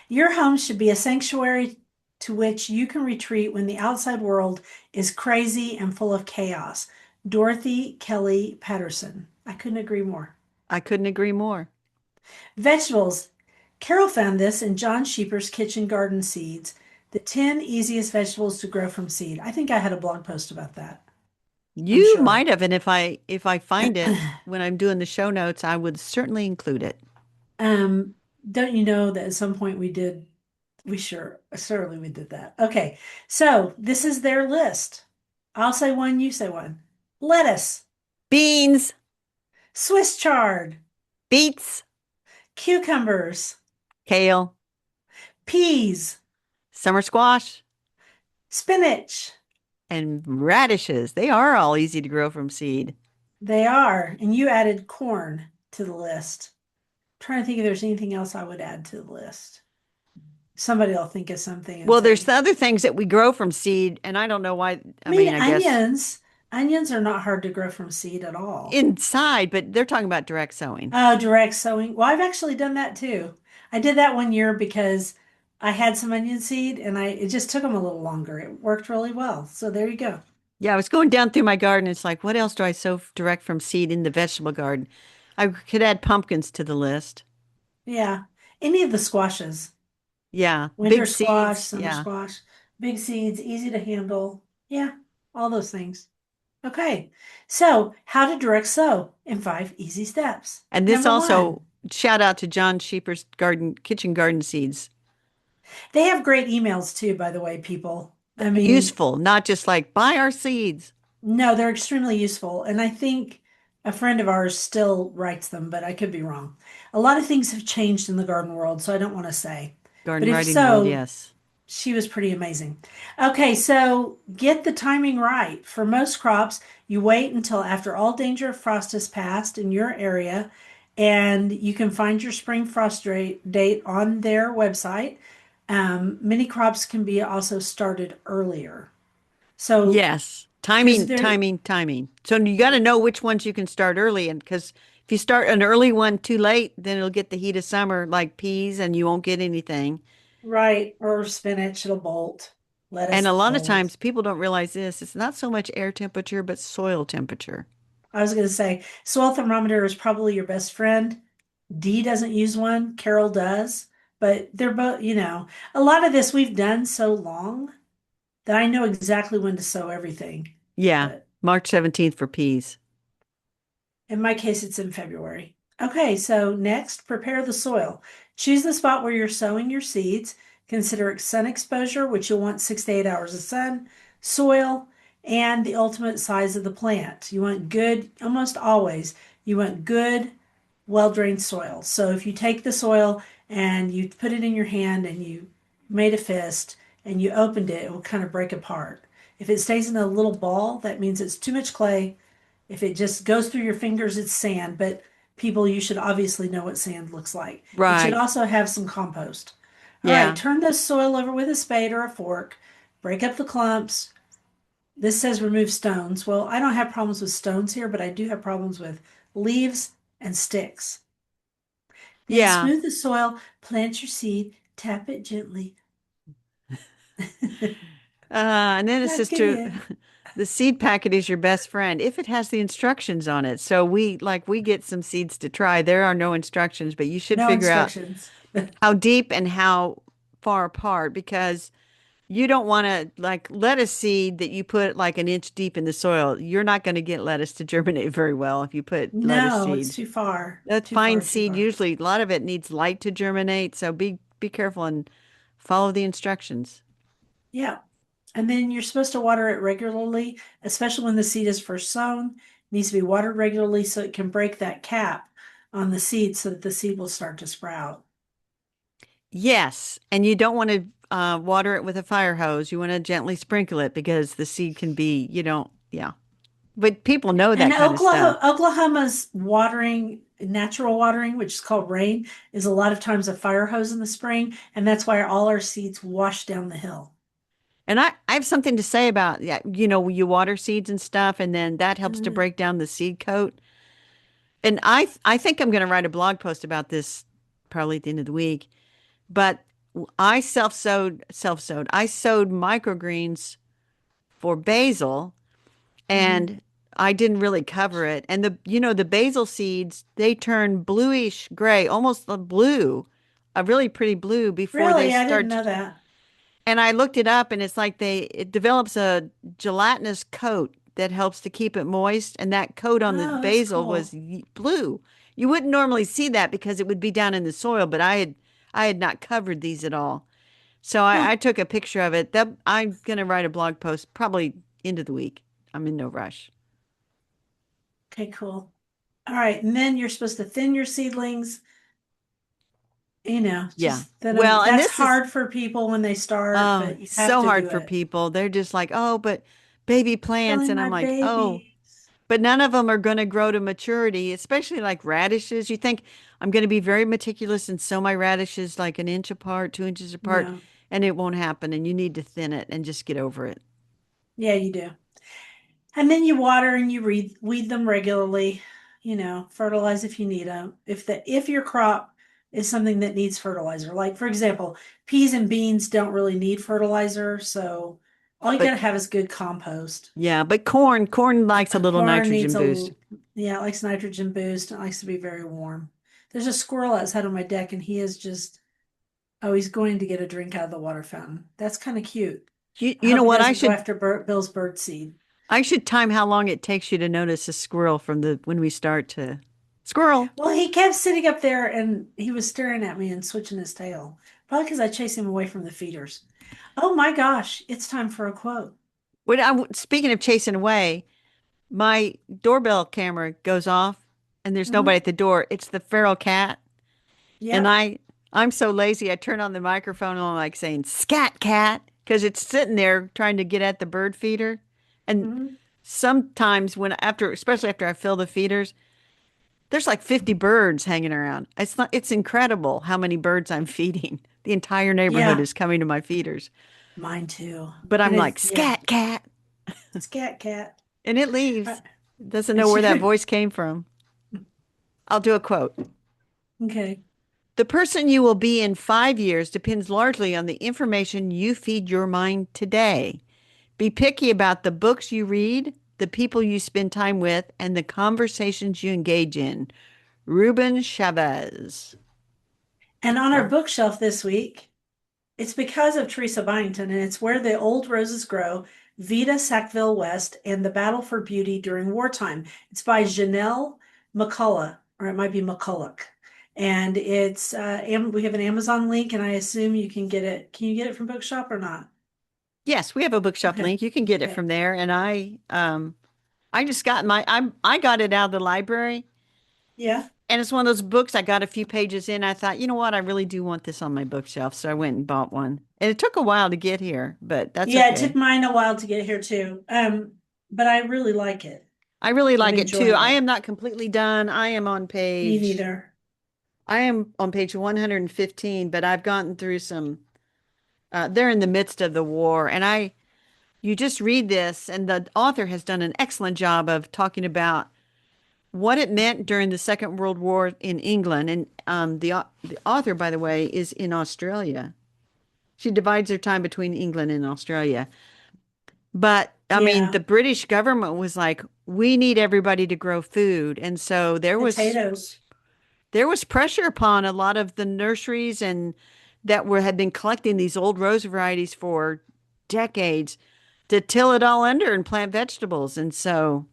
[SPEAKER 2] Your home should be a sanctuary to which you can retreat when the outside world is crazy and full of chaos. Dorothy Kelly Patterson. I couldn't agree more.
[SPEAKER 1] I couldn't agree more.
[SPEAKER 2] Vegetables. Carol found this in John Scheeper's Kitchen Garden Seeds, the 10 easiest vegetables to grow from seed. I think I had a blog post about that. I'm
[SPEAKER 1] You
[SPEAKER 2] sure.
[SPEAKER 1] might have, and if I find it when I'm doing the show notes, I would certainly include it.
[SPEAKER 2] Um, don't you know that at some point we did, certainly we did that. Okay, so this is their list. I'll say one, you say one. Lettuce,
[SPEAKER 1] Beans,
[SPEAKER 2] Swiss chard,
[SPEAKER 1] beets,
[SPEAKER 2] cucumbers,
[SPEAKER 1] kale,
[SPEAKER 2] peas,
[SPEAKER 1] summer squash,
[SPEAKER 2] spinach.
[SPEAKER 1] and radishes. They are all easy to grow from seed.
[SPEAKER 2] They are, and you added corn to the list. I'm trying to think if there's anything else I would add to the list. Somebody will think of something and
[SPEAKER 1] Well, there's
[SPEAKER 2] say,
[SPEAKER 1] the other things that we grow from seed, and I don't know why.
[SPEAKER 2] I
[SPEAKER 1] I
[SPEAKER 2] mean,
[SPEAKER 1] mean, I guess
[SPEAKER 2] onions are not hard to grow from seed at all.
[SPEAKER 1] inside, but they're talking about direct sowing.
[SPEAKER 2] Oh, direct sowing. Well, I've actually done that too. I did that one year because I had some onion seed and it just took them a little longer. It worked really well. So there you go.
[SPEAKER 1] Yeah, I was going down through my garden. It's like, what else do I sow direct from seed in the vegetable garden? I could add pumpkins to the list.
[SPEAKER 2] Yeah. Any of the squashes,
[SPEAKER 1] Yeah,
[SPEAKER 2] winter
[SPEAKER 1] big
[SPEAKER 2] squash,
[SPEAKER 1] seeds.
[SPEAKER 2] summer
[SPEAKER 1] Yeah.
[SPEAKER 2] squash, big seeds, easy to handle. Yeah, all those things. Okay. So, how to direct sow in 5 easy steps.
[SPEAKER 1] And this
[SPEAKER 2] Number one,
[SPEAKER 1] also shout out to John Sheeper's garden kitchen garden seeds.
[SPEAKER 2] they have great emails too, by the way, people. I mean,
[SPEAKER 1] Useful, not just like buy our seeds.
[SPEAKER 2] no, they're extremely useful. And I think a friend of ours still writes them, but I could be wrong. A lot of things have changed in the garden world, so I don't want to say. But
[SPEAKER 1] Garden
[SPEAKER 2] if
[SPEAKER 1] writing world,
[SPEAKER 2] so,
[SPEAKER 1] yes.
[SPEAKER 2] she was pretty amazing. Okay, so get the timing right. For most crops, you wait until after all danger of frost has passed in your area, and you can find your spring frost date on their website. Many crops can be also started earlier. So
[SPEAKER 1] Yes.
[SPEAKER 2] here's
[SPEAKER 1] Timing,
[SPEAKER 2] their
[SPEAKER 1] timing, timing. So you got to know which ones you can start early. And because if you start an early one too late, then it'll get the heat of summer like peas and you won't get anything.
[SPEAKER 2] right or spinach, it'll bolt. Lettuce
[SPEAKER 1] And a lot of
[SPEAKER 2] bolt.
[SPEAKER 1] times people don't realize this. It's not so much air temperature, but soil temperature.
[SPEAKER 2] I was going to say soil thermometer is probably your best friend. Dee doesn't use one, Carol does, but they're both, a lot of this we've done so long that I know exactly when to sow everything.
[SPEAKER 1] Yeah.
[SPEAKER 2] But
[SPEAKER 1] March 17th for peas.
[SPEAKER 2] in my case, it's in February. Okay, so next, prepare the soil. Choose the spot where you're sowing your seeds. Consider sun exposure, which you'll want 6 to 8 hours of sun, soil, and the ultimate size of the plant. You want good, almost always, you want good, well-drained soil. So if you take the soil and you put it in your hand and you made a fist and you opened it, it will kind of break apart. If it stays in a little ball, that means it's too much clay. If it just goes through your fingers, it's sand. But people, you should obviously know what sand looks like. It should
[SPEAKER 1] Right.
[SPEAKER 2] also have some compost. All right,
[SPEAKER 1] Yeah.
[SPEAKER 2] turn the soil over with a spade or a fork. Break up the clumps. This says remove stones. Well, I don't have problems with stones here, but I do have problems with leaves and sticks. Then
[SPEAKER 1] Yeah.
[SPEAKER 2] smooth the soil, plant your seed, tap it gently.
[SPEAKER 1] And then it's
[SPEAKER 2] Not
[SPEAKER 1] just
[SPEAKER 2] good
[SPEAKER 1] to
[SPEAKER 2] yet.
[SPEAKER 1] the seed packet is your best friend if it has the instructions on it. So we get some seeds to try. There are no instructions, but you should
[SPEAKER 2] No
[SPEAKER 1] figure out
[SPEAKER 2] instructions.
[SPEAKER 1] how deep and how far apart because you don't want to like lettuce seed that you put like an inch deep in the soil. You're not going to get lettuce to germinate very well if you put lettuce
[SPEAKER 2] No, it's
[SPEAKER 1] seed.
[SPEAKER 2] too far.
[SPEAKER 1] That
[SPEAKER 2] Too
[SPEAKER 1] fine
[SPEAKER 2] far, too
[SPEAKER 1] seed
[SPEAKER 2] far.
[SPEAKER 1] usually a lot of it needs light to germinate, so be careful and follow the instructions.
[SPEAKER 2] Yeah. And then you're supposed to water it regularly, especially when the seed is first sown. It needs to be watered regularly so it can break that cap on the seed so that the seed will start to sprout.
[SPEAKER 1] Yes, and you don't want to water it with a fire hose. You want to gently sprinkle it because the seed can be, you don't, yeah. But people know
[SPEAKER 2] And
[SPEAKER 1] that kind of stuff.
[SPEAKER 2] Oklahoma's watering, natural watering, which is called rain, is a lot of times a fire hose in the spring, and that's why all our seeds wash down the hill.
[SPEAKER 1] And I have something to say about, yeah, you water seeds and stuff, and then that helps to
[SPEAKER 2] Mm,
[SPEAKER 1] break down the seed coat. And I think I'm going to write a blog post about this probably at the end of the week. But I self sowed. I sowed microgreens for basil
[SPEAKER 2] mhm.
[SPEAKER 1] and I didn't really cover it. And the basil seeds, they turn bluish gray, almost a blue, a really pretty blue before they
[SPEAKER 2] Really, I didn't
[SPEAKER 1] start.
[SPEAKER 2] know that.
[SPEAKER 1] And I looked it up and it's like it develops a gelatinous coat that helps to keep it moist. And that coat on the
[SPEAKER 2] Oh, that's
[SPEAKER 1] basil was
[SPEAKER 2] cool.
[SPEAKER 1] blue. You wouldn't normally see that because it would be down in the soil, but I had not covered these at all. So
[SPEAKER 2] Huh.
[SPEAKER 1] I took a picture of it. That I'm gonna write a blog post probably end of the week. I'm in no rush.
[SPEAKER 2] Okay, cool. All right, and then you're supposed to thin your seedlings.
[SPEAKER 1] Yeah.
[SPEAKER 2] Just thin them.
[SPEAKER 1] Well, and
[SPEAKER 2] That's
[SPEAKER 1] this is
[SPEAKER 2] hard for people when they start, but you
[SPEAKER 1] it's
[SPEAKER 2] have
[SPEAKER 1] so
[SPEAKER 2] to
[SPEAKER 1] hard
[SPEAKER 2] do
[SPEAKER 1] for
[SPEAKER 2] it.
[SPEAKER 1] people. They're just like, oh, but baby plants,
[SPEAKER 2] Killing
[SPEAKER 1] and I'm
[SPEAKER 2] my
[SPEAKER 1] like, oh,
[SPEAKER 2] babies.
[SPEAKER 1] but none of them are going to grow to maturity, especially like radishes. You think I'm going to be very meticulous and sow my radishes like an inch apart, 2 inches apart,
[SPEAKER 2] No.
[SPEAKER 1] and it won't happen. And you need to thin it and just get over it.
[SPEAKER 2] Yeah, you do. And then you water and you weed them regularly. Fertilize if you need them. If your crop is something that needs fertilizer, like for example, peas and beans don't really need fertilizer, so all you
[SPEAKER 1] But
[SPEAKER 2] gotta have is good compost.
[SPEAKER 1] yeah, but corn likes a little
[SPEAKER 2] Corn needs
[SPEAKER 1] nitrogen boost.
[SPEAKER 2] yeah, it likes nitrogen boost. It likes to be very warm. There's a squirrel outside on my deck, and he is just he's going to get a drink out of the water fountain. That's kind of cute.
[SPEAKER 1] You,
[SPEAKER 2] I
[SPEAKER 1] you know
[SPEAKER 2] hope he
[SPEAKER 1] what?
[SPEAKER 2] doesn't go after Bill's bird seed.
[SPEAKER 1] I should time how long it takes you to notice a squirrel from the when we start to squirrel.
[SPEAKER 2] Well, he kept sitting up there and he was staring at me and switching his tail. Probably because I chased him away from the feeders. Oh my gosh, it's time for a quote.
[SPEAKER 1] Speaking of chasing away, my doorbell camera goes off and there's nobody
[SPEAKER 2] Hmm.
[SPEAKER 1] at the door. It's the feral cat. And
[SPEAKER 2] Yep.
[SPEAKER 1] I'm so lazy. I turn on the microphone and I'm like saying scat cat because it's sitting there trying to get at the bird feeder. And
[SPEAKER 2] Hmm.
[SPEAKER 1] sometimes especially after I fill the feeders, there's like 50 birds hanging around. It's incredible how many birds I'm feeding. The entire neighborhood
[SPEAKER 2] Yeah,
[SPEAKER 1] is coming to my feeders.
[SPEAKER 2] mine too.
[SPEAKER 1] But I'm
[SPEAKER 2] And
[SPEAKER 1] like,
[SPEAKER 2] yeah,
[SPEAKER 1] scat cat.
[SPEAKER 2] scat cat.
[SPEAKER 1] And it
[SPEAKER 2] Uh,
[SPEAKER 1] leaves. It doesn't know
[SPEAKER 2] It's
[SPEAKER 1] where that
[SPEAKER 2] your
[SPEAKER 1] voice came from. I'll do a quote.
[SPEAKER 2] okay.
[SPEAKER 1] The person you will be in 5 years depends largely on the information you feed your mind today. Be picky about the books you read, the people you spend time with, and the conversations you engage in. Ruben Chavez.
[SPEAKER 2] And on our
[SPEAKER 1] Oh,
[SPEAKER 2] bookshelf this week, it's because of Teresa Byington, and it's Where the Old Roses Grow, Vita Sackville West, and the Battle for Beauty During Wartime. It's by Janelle McCullough, or it might be McCulloch. And we have an Amazon link, and I assume you can get it. Can you get it from Bookshop or not?
[SPEAKER 1] yes, we have a bookshop
[SPEAKER 2] Okay.
[SPEAKER 1] link. You can get it
[SPEAKER 2] Okay.
[SPEAKER 1] from there. And I just got I got it out of the library.
[SPEAKER 2] Yeah.
[SPEAKER 1] And it's one of those books I got a few pages in. I thought, you know what? I really do want this on my bookshelf. So I went and bought one. And it took a while to get here, but that's
[SPEAKER 2] Yeah, it took
[SPEAKER 1] okay.
[SPEAKER 2] mine a while to get here too. But I really like it.
[SPEAKER 1] I really
[SPEAKER 2] I'm
[SPEAKER 1] like it too.
[SPEAKER 2] enjoying
[SPEAKER 1] I
[SPEAKER 2] it.
[SPEAKER 1] am not completely done.
[SPEAKER 2] Me neither.
[SPEAKER 1] I am on page 115, but I've gotten through they're in the midst of the war. You just read this, and the author has done an excellent job of talking about what it meant during the Second World War in England. And the author, by the way, is in Australia. She divides her time between England and Australia. But I mean,
[SPEAKER 2] Yeah.
[SPEAKER 1] the British government was like, we need everybody to grow food. And so
[SPEAKER 2] Potatoes.
[SPEAKER 1] there was pressure upon a lot of the nurseries and that were had been collecting these old rose varieties for decades to till it all under and plant vegetables. And so,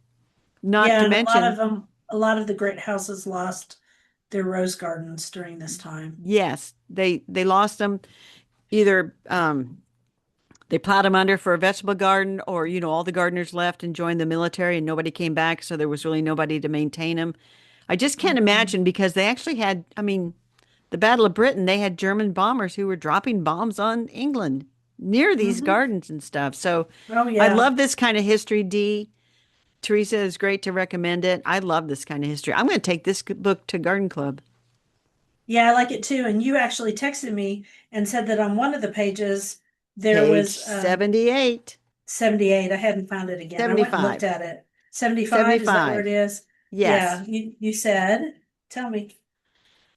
[SPEAKER 1] not
[SPEAKER 2] Yeah,
[SPEAKER 1] to
[SPEAKER 2] and
[SPEAKER 1] mention,
[SPEAKER 2] a lot of the great houses lost their rose gardens during this time.
[SPEAKER 1] yes, they lost them either they plowed them under for a vegetable garden, or all the gardeners left and joined the military and nobody came back, so there was really nobody to maintain them. I just can't
[SPEAKER 2] Mhm.
[SPEAKER 1] imagine because they actually had, I mean, the Battle of Britain, they had German bombers who were dropping bombs on England near these
[SPEAKER 2] Mhm.
[SPEAKER 1] gardens and stuff. So
[SPEAKER 2] Oh
[SPEAKER 1] I
[SPEAKER 2] yeah.
[SPEAKER 1] love this kind of history, Dee. Teresa is great to recommend it. I love this kind of history. I'm going to take this book to Garden Club.
[SPEAKER 2] Yeah, I like it too. And you actually texted me and said that on one of the pages there
[SPEAKER 1] Page
[SPEAKER 2] was
[SPEAKER 1] 78,
[SPEAKER 2] 78. I hadn't found it again. I went and looked
[SPEAKER 1] 75,
[SPEAKER 2] at it. 75, is that where it
[SPEAKER 1] 75.
[SPEAKER 2] is?
[SPEAKER 1] Yes.
[SPEAKER 2] Yeah, you said, tell me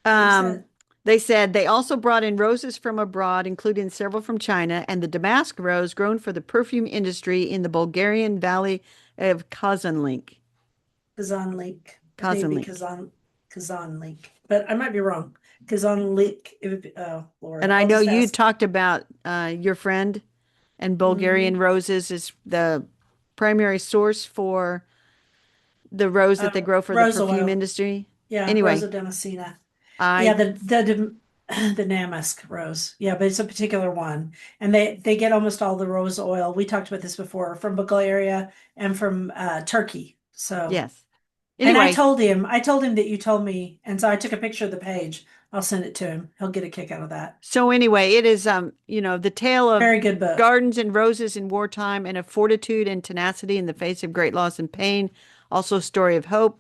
[SPEAKER 2] what you
[SPEAKER 1] Um,
[SPEAKER 2] said.
[SPEAKER 1] they said they also brought in roses from abroad, including several from China, and the damask rose grown for the perfume industry in the Bulgarian valley of Kazanlink.
[SPEAKER 2] Kazan Lake. I think it'd be
[SPEAKER 1] Kazanlink.
[SPEAKER 2] Kazan Lake, but I might be wrong. Kazan Lake. It would be, oh Lord,
[SPEAKER 1] And I
[SPEAKER 2] I'll
[SPEAKER 1] know
[SPEAKER 2] just
[SPEAKER 1] you
[SPEAKER 2] ask.
[SPEAKER 1] talked about your friend and
[SPEAKER 2] Hmm.
[SPEAKER 1] Bulgarian roses is the primary source for the rose that they grow for the
[SPEAKER 2] Rose
[SPEAKER 1] perfume
[SPEAKER 2] oil.
[SPEAKER 1] industry.
[SPEAKER 2] Yeah,
[SPEAKER 1] Anyway,
[SPEAKER 2] Rosa Damascena. Yeah,
[SPEAKER 1] I,
[SPEAKER 2] the damask rose. Yeah, but it's a particular one, and they get almost all the rose oil. We talked about this before from Bulgaria and from Turkey. So,
[SPEAKER 1] yes.
[SPEAKER 2] and
[SPEAKER 1] Anyway,
[SPEAKER 2] I told him that you told me, and so I took a picture of the page. I'll send it to him. He'll get a kick out of that.
[SPEAKER 1] it is, the tale of
[SPEAKER 2] Very good book.
[SPEAKER 1] gardens and roses in wartime and of fortitude and tenacity in the face of great loss and pain. Also, a story of hope.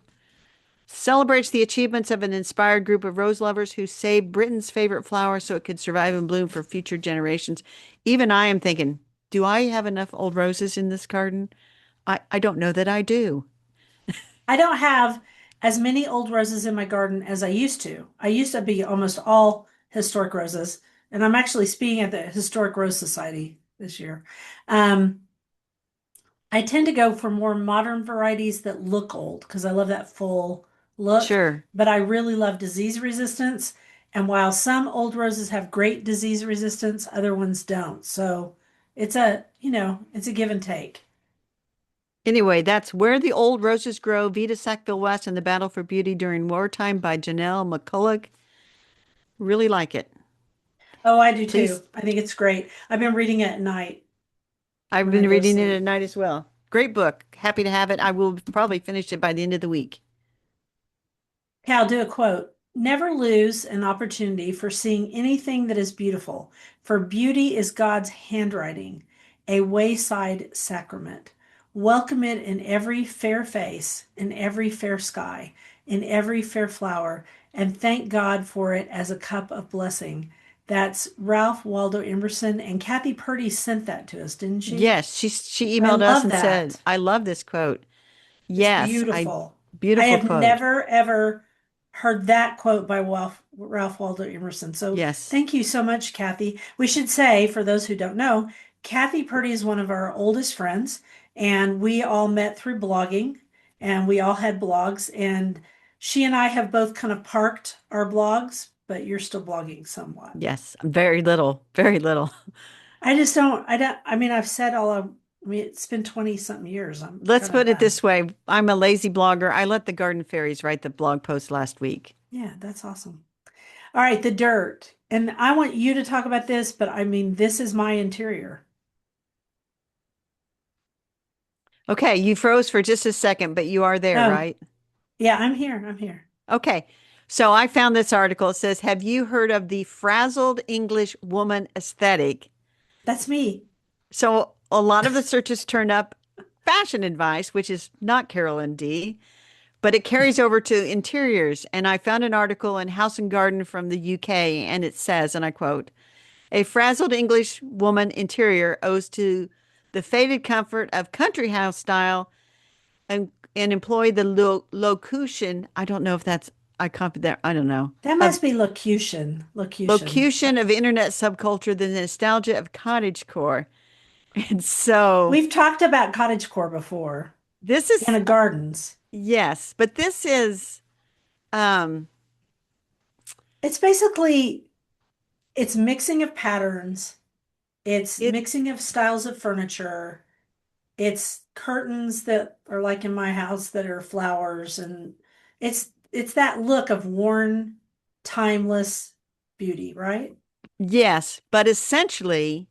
[SPEAKER 1] Celebrates the achievements of an inspired group of rose lovers who saved Britain's favorite flower so it could survive and bloom for future generations. Even I am thinking, do I have enough old roses in this garden? I don't know that I do.
[SPEAKER 2] I don't have as many old roses in my garden as I used to. I used to be almost all historic roses, and I'm actually speaking at the Historic Rose Society this year. Um, I tend to go for more modern varieties that look old because I love that full look,
[SPEAKER 1] Sure.
[SPEAKER 2] but I really love disease resistance. And while some old roses have great disease resistance, other ones don't. So it's a give and take.
[SPEAKER 1] Anyway, that's Where the Old Roses Grow, Vita Sackville West and the Battle for Beauty During Wartime by Janelle McCulloch. Really like it.
[SPEAKER 2] Oh, I do
[SPEAKER 1] Please,
[SPEAKER 2] too. I think it's great. I've been reading it at night
[SPEAKER 1] I've
[SPEAKER 2] when I
[SPEAKER 1] been
[SPEAKER 2] go to
[SPEAKER 1] reading it at
[SPEAKER 2] sleep.
[SPEAKER 1] night as well. Great book. Happy to have it. I will probably finish it by the end of the week.
[SPEAKER 2] Okay, I'll do a quote. Never lose an opportunity for seeing anything that is beautiful, for beauty is God's handwriting, a wayside sacrament. Welcome it in every fair face, in every fair sky, in every fair flower, and thank God for it as a cup of blessing. That's Ralph Waldo Emerson, and Kathy Purdy sent that to us, didn't she?
[SPEAKER 1] Yes, she
[SPEAKER 2] I
[SPEAKER 1] emailed us
[SPEAKER 2] love
[SPEAKER 1] and said,
[SPEAKER 2] that.
[SPEAKER 1] "I love this quote."
[SPEAKER 2] It's
[SPEAKER 1] Yes, I
[SPEAKER 2] beautiful. I
[SPEAKER 1] beautiful
[SPEAKER 2] have
[SPEAKER 1] quote.
[SPEAKER 2] never ever heard that quote by Ralph Waldo Emerson. So
[SPEAKER 1] Yes.
[SPEAKER 2] thank you so much, Kathy. We should say, for those who don't know, Kathy Purdy is one of our oldest friends, and we all met through blogging, and we all had blogs, and she and I have both kind of parked our blogs, but you're still blogging somewhat.
[SPEAKER 1] Yes, very little, very little.
[SPEAKER 2] I don't, I mean, I've said all of, I mean, it's been 20 something years. I'm
[SPEAKER 1] Let's
[SPEAKER 2] kind of
[SPEAKER 1] put it
[SPEAKER 2] done.
[SPEAKER 1] this way. I'm a lazy blogger. I let the garden fairies write the blog post last week.
[SPEAKER 2] Yeah, that's awesome. All right, the dirt. And I want you to talk about this, but I mean, this is my interior.
[SPEAKER 1] Okay, you froze for just a second, but you are there,
[SPEAKER 2] Oh,
[SPEAKER 1] right?
[SPEAKER 2] yeah, I'm here. I'm here.
[SPEAKER 1] Okay. So I found this article. It says, "Have you heard of the frazzled English woman aesthetic?"
[SPEAKER 2] That's me.
[SPEAKER 1] So a lot of the searches turn up fashion advice, which is not Carol and D, but it carries over to interiors. And I found an article in House and Garden from the UK, and it says, and I quote, "A frazzled English woman interior owes to the faded comfort of country house style and employ the locution. I don't know if that's, I copied that, I don't know,
[SPEAKER 2] That
[SPEAKER 1] of
[SPEAKER 2] must be locution. Locution.
[SPEAKER 1] locution of internet subculture, the nostalgia of cottagecore. And so
[SPEAKER 2] We've talked about cottagecore before
[SPEAKER 1] this
[SPEAKER 2] and
[SPEAKER 1] is,
[SPEAKER 2] the gardens.
[SPEAKER 1] yes, but this is, um,
[SPEAKER 2] It's basically it's mixing of patterns, it's
[SPEAKER 1] it,
[SPEAKER 2] mixing of styles of furniture, it's curtains that are like in my house that are flowers, and it's that look of worn, timeless beauty, right?
[SPEAKER 1] yes, but essentially,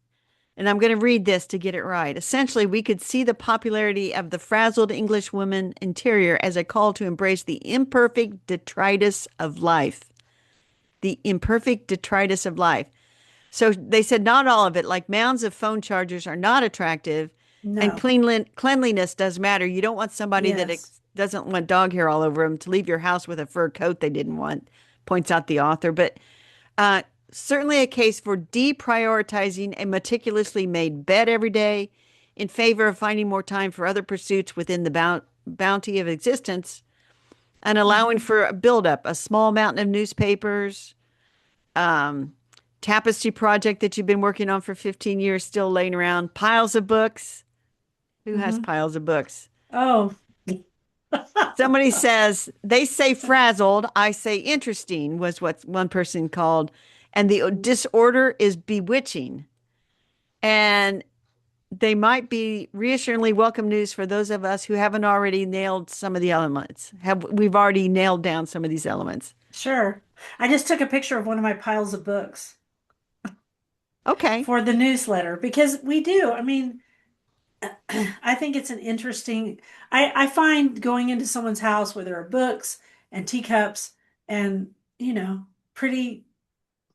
[SPEAKER 1] and I'm going to read this to get it right. Essentially, we could see the popularity of the frazzled English woman interior as a call to embrace the imperfect detritus of life. The imperfect detritus of life. So they said not all of it, like mounds of phone chargers are not attractive, and
[SPEAKER 2] No.
[SPEAKER 1] cleanliness does matter. You don't want somebody that
[SPEAKER 2] Yes.
[SPEAKER 1] doesn't want dog hair all over them to leave your house with a fur coat they didn't want, points out the author. But uh, certainly a case for deprioritizing a meticulously made bed every day in favor of finding more time for other pursuits within the bounty of existence and allowing
[SPEAKER 2] Hmm.
[SPEAKER 1] for a buildup, a small mountain of newspapers, um, tapestry project that you've been working on for 15 years, still laying around, piles of books. Who has
[SPEAKER 2] Hmm.
[SPEAKER 1] piles of books?
[SPEAKER 2] Oh.
[SPEAKER 1] Somebody says, they say frazzled, I say interesting, was what one person called. And the disorder is bewitching. And they might be reassuringly welcome news for those of us who haven't already nailed some of the elements. We've already nailed down some of these elements.
[SPEAKER 2] Sure. I just took a picture of one of my piles of books
[SPEAKER 1] Okay.
[SPEAKER 2] for the newsletter because we do. I mean, I think it's an interesting, I find going into someone's house where there are books and teacups and, pretty,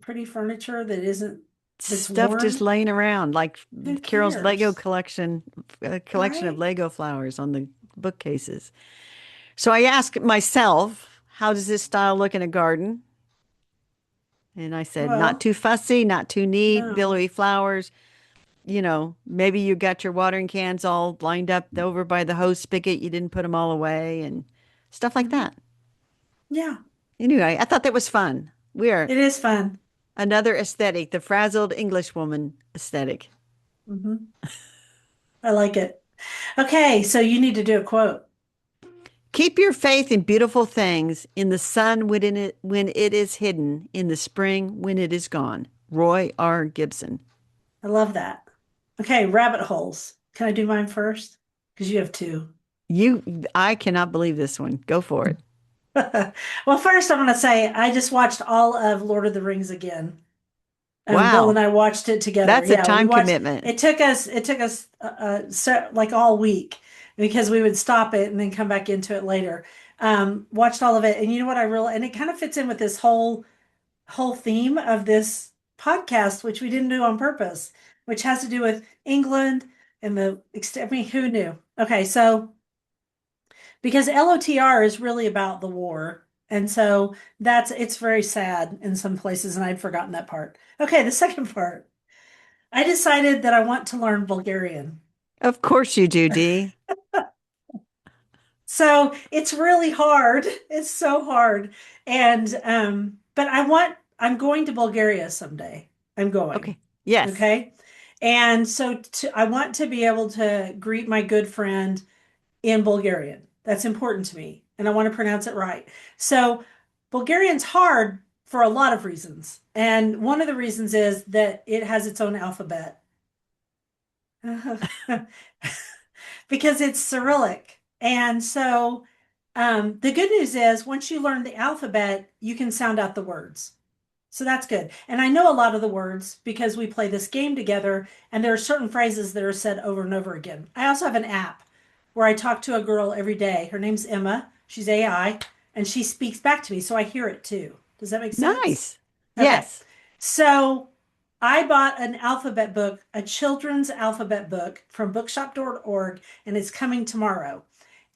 [SPEAKER 2] pretty furniture that isn't, that's
[SPEAKER 1] Stuff just
[SPEAKER 2] worn.
[SPEAKER 1] laying around, like
[SPEAKER 2] Who
[SPEAKER 1] Carol's Lego
[SPEAKER 2] cares?
[SPEAKER 1] collection, a collection of
[SPEAKER 2] Right?
[SPEAKER 1] Lego flowers on the bookcases. So I asked myself, how does this style look in a garden? And I said, not
[SPEAKER 2] Well,
[SPEAKER 1] too fussy, not too neat,
[SPEAKER 2] no.
[SPEAKER 1] billowy flowers. Maybe you got your watering cans all lined up over by the hose spigot. You didn't put them all away and stuff like
[SPEAKER 2] Hmm.
[SPEAKER 1] that.
[SPEAKER 2] Yeah,
[SPEAKER 1] Anyway, I thought that was fun. We are
[SPEAKER 2] it is fun.
[SPEAKER 1] another aesthetic, the frazzled Englishwoman aesthetic.
[SPEAKER 2] Hmm. I like it. Okay, so you need to do a quote.
[SPEAKER 1] Keep your faith in beautiful things, in the sun when it is hidden, in the spring when it is gone. Roy R. Gibson.
[SPEAKER 2] I love that. Okay, rabbit holes. Can I do mine first? Because you have two.
[SPEAKER 1] I cannot believe this one. Go for it.
[SPEAKER 2] Well, first I'm going to say I just watched all of Lord of the Rings again. Bill and
[SPEAKER 1] Wow.
[SPEAKER 2] I watched it together.
[SPEAKER 1] That's a
[SPEAKER 2] Yeah, we
[SPEAKER 1] time
[SPEAKER 2] watched.
[SPEAKER 1] commitment.
[SPEAKER 2] It took us like all week because we would stop it and then come back into it later. Watched all of it, and you know what I really and it kind of fits in with this whole theme of this podcast, which we didn't do on purpose, which has to do with England and I mean, who knew? Okay, so because LOTR is really about the war. And so it's very sad in some places, and I'd forgotten that part. Okay, the second part. I decided that I want to learn Bulgarian.
[SPEAKER 1] Of course you do, Dee.
[SPEAKER 2] So it's really hard. It's so hard. And but I'm going to Bulgaria someday. I'm going.
[SPEAKER 1] Okay. Yes.
[SPEAKER 2] Okay. And so I want to be able to greet my good friend in Bulgarian. That's important to me, and I want to pronounce it right. So, Bulgarian's hard for a lot of reasons. And one of the reasons is that it has its own alphabet because it's Cyrillic. And so, the good news is once you learn the alphabet, you can sound out the words. So that's good. And I know a lot of the words because we play this game together, and there are certain phrases that are said over and over again. I also have an app where I talk to a girl every day. Her name's Emma. She's AI, and she speaks back to me, so I hear it too. Does that make sense?
[SPEAKER 1] Nice.
[SPEAKER 2] Okay.
[SPEAKER 1] Yes.
[SPEAKER 2] So I bought an alphabet book, a children's alphabet book from bookshop.org, and it's coming tomorrow.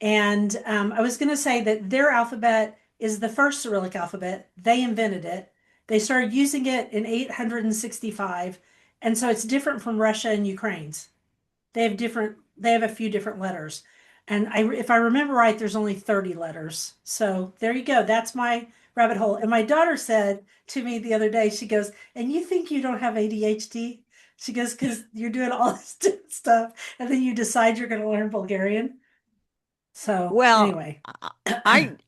[SPEAKER 2] And I was going to say that their alphabet is the first Cyrillic alphabet. They invented it. They started using it in 865. And so it's different from Russia and Ukraine's. They have a few different letters. And if I remember right, there's only 30 letters. So there you go. That's my rabbit hole. And my daughter said to me the other day, she goes, "And you think you don't have ADHD?" She goes, because you're doing all this different stuff, and then you decide you're going to learn Bulgarian. So
[SPEAKER 1] Well,
[SPEAKER 2] anyway,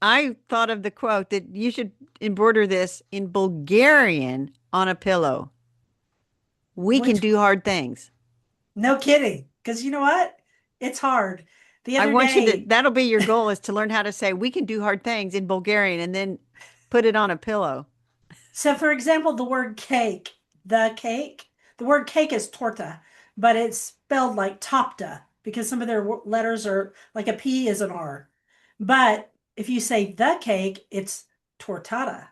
[SPEAKER 1] I thought of the quote that you should embroider this in Bulgarian on a pillow. We can
[SPEAKER 2] which
[SPEAKER 1] do hard things.
[SPEAKER 2] no kidding, because you know what? It's hard. The
[SPEAKER 1] I
[SPEAKER 2] other
[SPEAKER 1] want you to,
[SPEAKER 2] day,
[SPEAKER 1] that'll be your goal is to learn how to say we can do hard things in Bulgarian and then put it on a pillow.
[SPEAKER 2] so for example, the word cake, the word cake is torta, but it's spelled like topta because some of their letters are like a P is an R. But if you say the cake, it's tortada.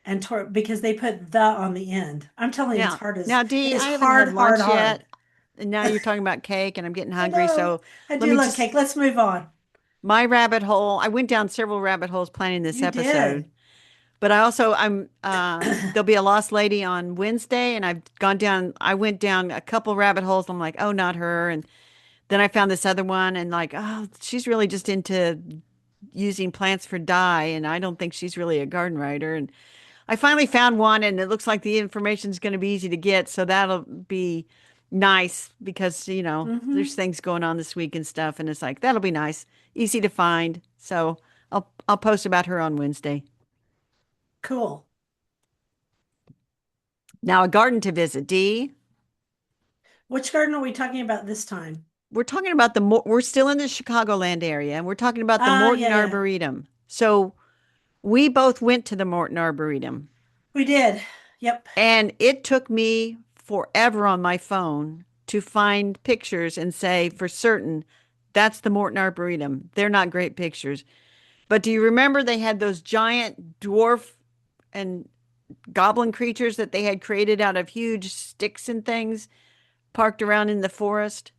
[SPEAKER 2] And because they put the on the end. I'm telling you, it's
[SPEAKER 1] Now,
[SPEAKER 2] hard as
[SPEAKER 1] now,
[SPEAKER 2] it
[SPEAKER 1] Dee,
[SPEAKER 2] is
[SPEAKER 1] I haven't had
[SPEAKER 2] hard, hard,
[SPEAKER 1] lunch
[SPEAKER 2] hard.
[SPEAKER 1] yet. And now you're talking about cake and I'm getting
[SPEAKER 2] I
[SPEAKER 1] hungry.
[SPEAKER 2] know.
[SPEAKER 1] So
[SPEAKER 2] I
[SPEAKER 1] let
[SPEAKER 2] do
[SPEAKER 1] me
[SPEAKER 2] love
[SPEAKER 1] just,
[SPEAKER 2] cake. Let's move on.
[SPEAKER 1] my rabbit hole, I went down several rabbit holes planning this
[SPEAKER 2] You
[SPEAKER 1] episode.
[SPEAKER 2] did.
[SPEAKER 1] But I also there'll be a lost lady on Wednesday and I went down a couple rabbit holes. I'm like, oh, not her. And then I found this other one and like, oh, she's really just into using plants for dye and I don't think she's really a garden writer. And I finally found one and it looks like the information is going to be easy to get, so that'll be nice because, there's
[SPEAKER 2] Hmm.
[SPEAKER 1] things going on this week and stuff and it's like that'll be nice, easy to find. So I'll post about her on Wednesday.
[SPEAKER 2] Cool.
[SPEAKER 1] Now, a garden to visit. D.
[SPEAKER 2] Which garden are we talking about this time?
[SPEAKER 1] We're talking about we're still in the Chicagoland area and we're talking about the
[SPEAKER 2] Ah,
[SPEAKER 1] Morton
[SPEAKER 2] yeah, yeah.
[SPEAKER 1] Arboretum. So we both went to the Morton Arboretum
[SPEAKER 2] We did. Yep.
[SPEAKER 1] and it took me forever on my phone to find pictures and say for certain that's the Morton Arboretum. They're not great pictures. But do you remember they had those giant dwarf and goblin creatures that they had created out of huge sticks and things parked around in the forest?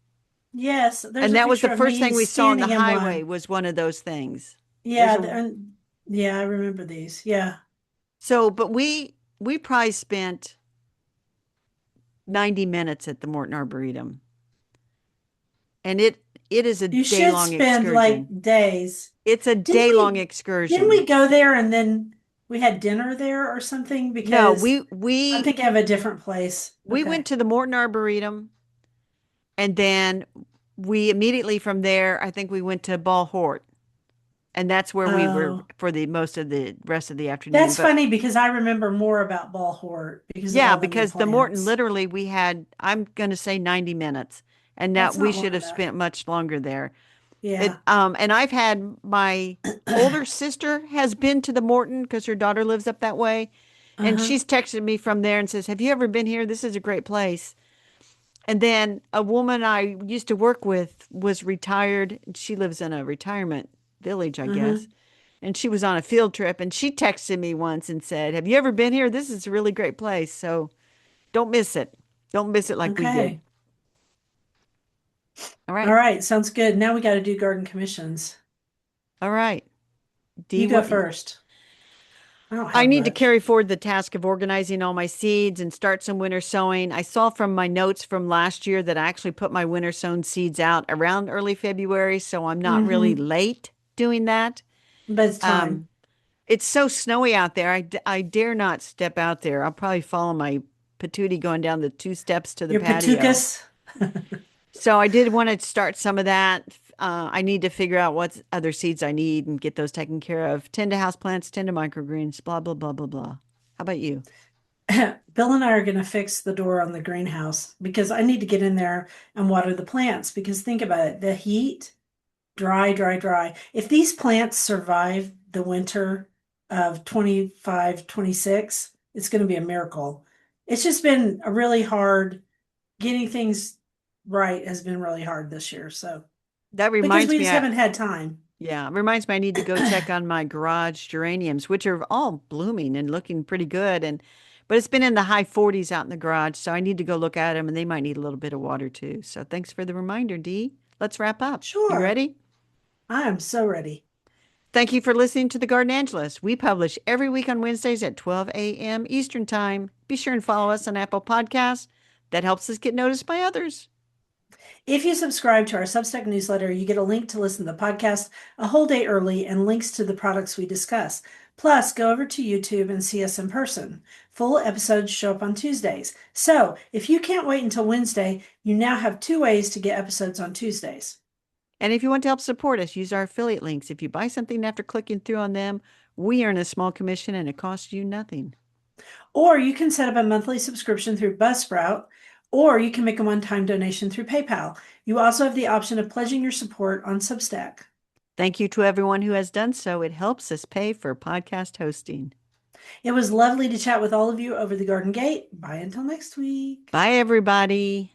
[SPEAKER 2] Yes, there's
[SPEAKER 1] And
[SPEAKER 2] a
[SPEAKER 1] that was the
[SPEAKER 2] picture of
[SPEAKER 1] first
[SPEAKER 2] me
[SPEAKER 1] thing we saw on the
[SPEAKER 2] standing in
[SPEAKER 1] highway
[SPEAKER 2] one.
[SPEAKER 1] was one of those things. There's
[SPEAKER 2] Yeah,
[SPEAKER 1] a
[SPEAKER 2] and yeah, I remember these. Yeah.
[SPEAKER 1] but we probably spent 90 minutes at the Morton Arboretum. And it is a
[SPEAKER 2] You should
[SPEAKER 1] day-long
[SPEAKER 2] spend like
[SPEAKER 1] excursion.
[SPEAKER 2] days.
[SPEAKER 1] It's a
[SPEAKER 2] Didn't
[SPEAKER 1] day-long
[SPEAKER 2] we didn't
[SPEAKER 1] excursion.
[SPEAKER 2] we go there and then we had dinner there or something?
[SPEAKER 1] No,
[SPEAKER 2] Because
[SPEAKER 1] we
[SPEAKER 2] I'm
[SPEAKER 1] we
[SPEAKER 2] thinking of a different place.
[SPEAKER 1] we
[SPEAKER 2] Okay.
[SPEAKER 1] went to the Morton Arboretum and then we immediately from there, I think we went to Ball Hort. And that's where we were
[SPEAKER 2] Oh,
[SPEAKER 1] for the most of the rest of the afternoon.
[SPEAKER 2] that's
[SPEAKER 1] But
[SPEAKER 2] funny because I remember more about Ball Hort because of
[SPEAKER 1] yeah,
[SPEAKER 2] all the new
[SPEAKER 1] because the Morton
[SPEAKER 2] plants.
[SPEAKER 1] literally we had, I'm going to say 90 minutes. And now
[SPEAKER 2] That's
[SPEAKER 1] we
[SPEAKER 2] not
[SPEAKER 1] should
[SPEAKER 2] long
[SPEAKER 1] have
[SPEAKER 2] enough.
[SPEAKER 1] spent much longer there.
[SPEAKER 2] Yeah.
[SPEAKER 1] And I've had my older sister has been to the Morton because her daughter lives up that way. And
[SPEAKER 2] Uh-huh.
[SPEAKER 1] she's texted me from there and says, have you ever been here? This is a great place. And then a woman I used to work with was retired. She lives in a retirement village, I
[SPEAKER 2] Uh-huh.
[SPEAKER 1] guess. And she was on a field trip and she texted me once and said, have you ever been here? This is a really great place. So don't miss it. Don't miss it like we did.
[SPEAKER 2] Okay.
[SPEAKER 1] All
[SPEAKER 2] All
[SPEAKER 1] right.
[SPEAKER 2] right, sounds good. Now we got to do garden commissions.
[SPEAKER 1] All right. D,
[SPEAKER 2] You go
[SPEAKER 1] what
[SPEAKER 2] first. I don't
[SPEAKER 1] I
[SPEAKER 2] have
[SPEAKER 1] need to
[SPEAKER 2] much.
[SPEAKER 1] carry forward the task of organizing all my seeds and start some winter sowing. I saw from my notes from last year that I actually put my winter sown seeds out around early February, so I'm not really
[SPEAKER 2] Mm-hmm.
[SPEAKER 1] late doing that.
[SPEAKER 2] But it's time.
[SPEAKER 1] Um, it's so snowy out there. I dare not step out there. I'll probably follow my patootie going down the two steps to the
[SPEAKER 2] Your
[SPEAKER 1] patio.
[SPEAKER 2] patukas.
[SPEAKER 1] So I did want to start some of that. I need to figure out what other seeds I need and get those taken care of. Tend to houseplants, tend to microgreens, blah, blah, blah, blah, blah. How about you?
[SPEAKER 2] Bill and I are going to fix the door on the greenhouse because I need to get in there and water the plants because think about it, the heat, dry, dry, dry. If these plants survive the winter of 25, 26, it's going to be a miracle. It's just been a really hard getting things right has been really hard this year. So,
[SPEAKER 1] That
[SPEAKER 2] because
[SPEAKER 1] reminds
[SPEAKER 2] we
[SPEAKER 1] me,
[SPEAKER 2] just haven't had time.
[SPEAKER 1] yeah, reminds me I need to go check on my garage geraniums, which are all blooming and looking pretty good. But it's been in the high 40s out in the garage, so I need to go look at them and they might need a little bit of water too. So thanks for the reminder, Dee. Let's wrap up. You
[SPEAKER 2] Sure.
[SPEAKER 1] ready?
[SPEAKER 2] I am so ready.
[SPEAKER 1] Thank you for listening to The Garden Angelus. We publish every week on Wednesdays at 12 a.m. Eastern Time. Be sure and follow us on Apple Podcasts. That helps us get noticed by others.
[SPEAKER 2] If you subscribe to our Substack newsletter, you get a link to listen to the podcast a whole day early and links to the products we discuss. Plus, go over to YouTube and see us in person. Full episodes show up on Tuesdays. So, if you can't wait until Wednesday, you now have 2 ways to get episodes on Tuesdays.
[SPEAKER 1] And if you want to help support us, use our affiliate links. If you buy something after clicking through on them, we earn a small commission and it costs you nothing.
[SPEAKER 2] Or you can set up a monthly subscription through Buzzsprout, or you can make a one-time donation through PayPal. You also have the option of pledging your support on Substack.
[SPEAKER 1] Thank you to everyone who has done so. It helps us pay for podcast hosting.
[SPEAKER 2] It was lovely to chat with all of you over the garden gate. Bye until next week.
[SPEAKER 1] Bye, everybody.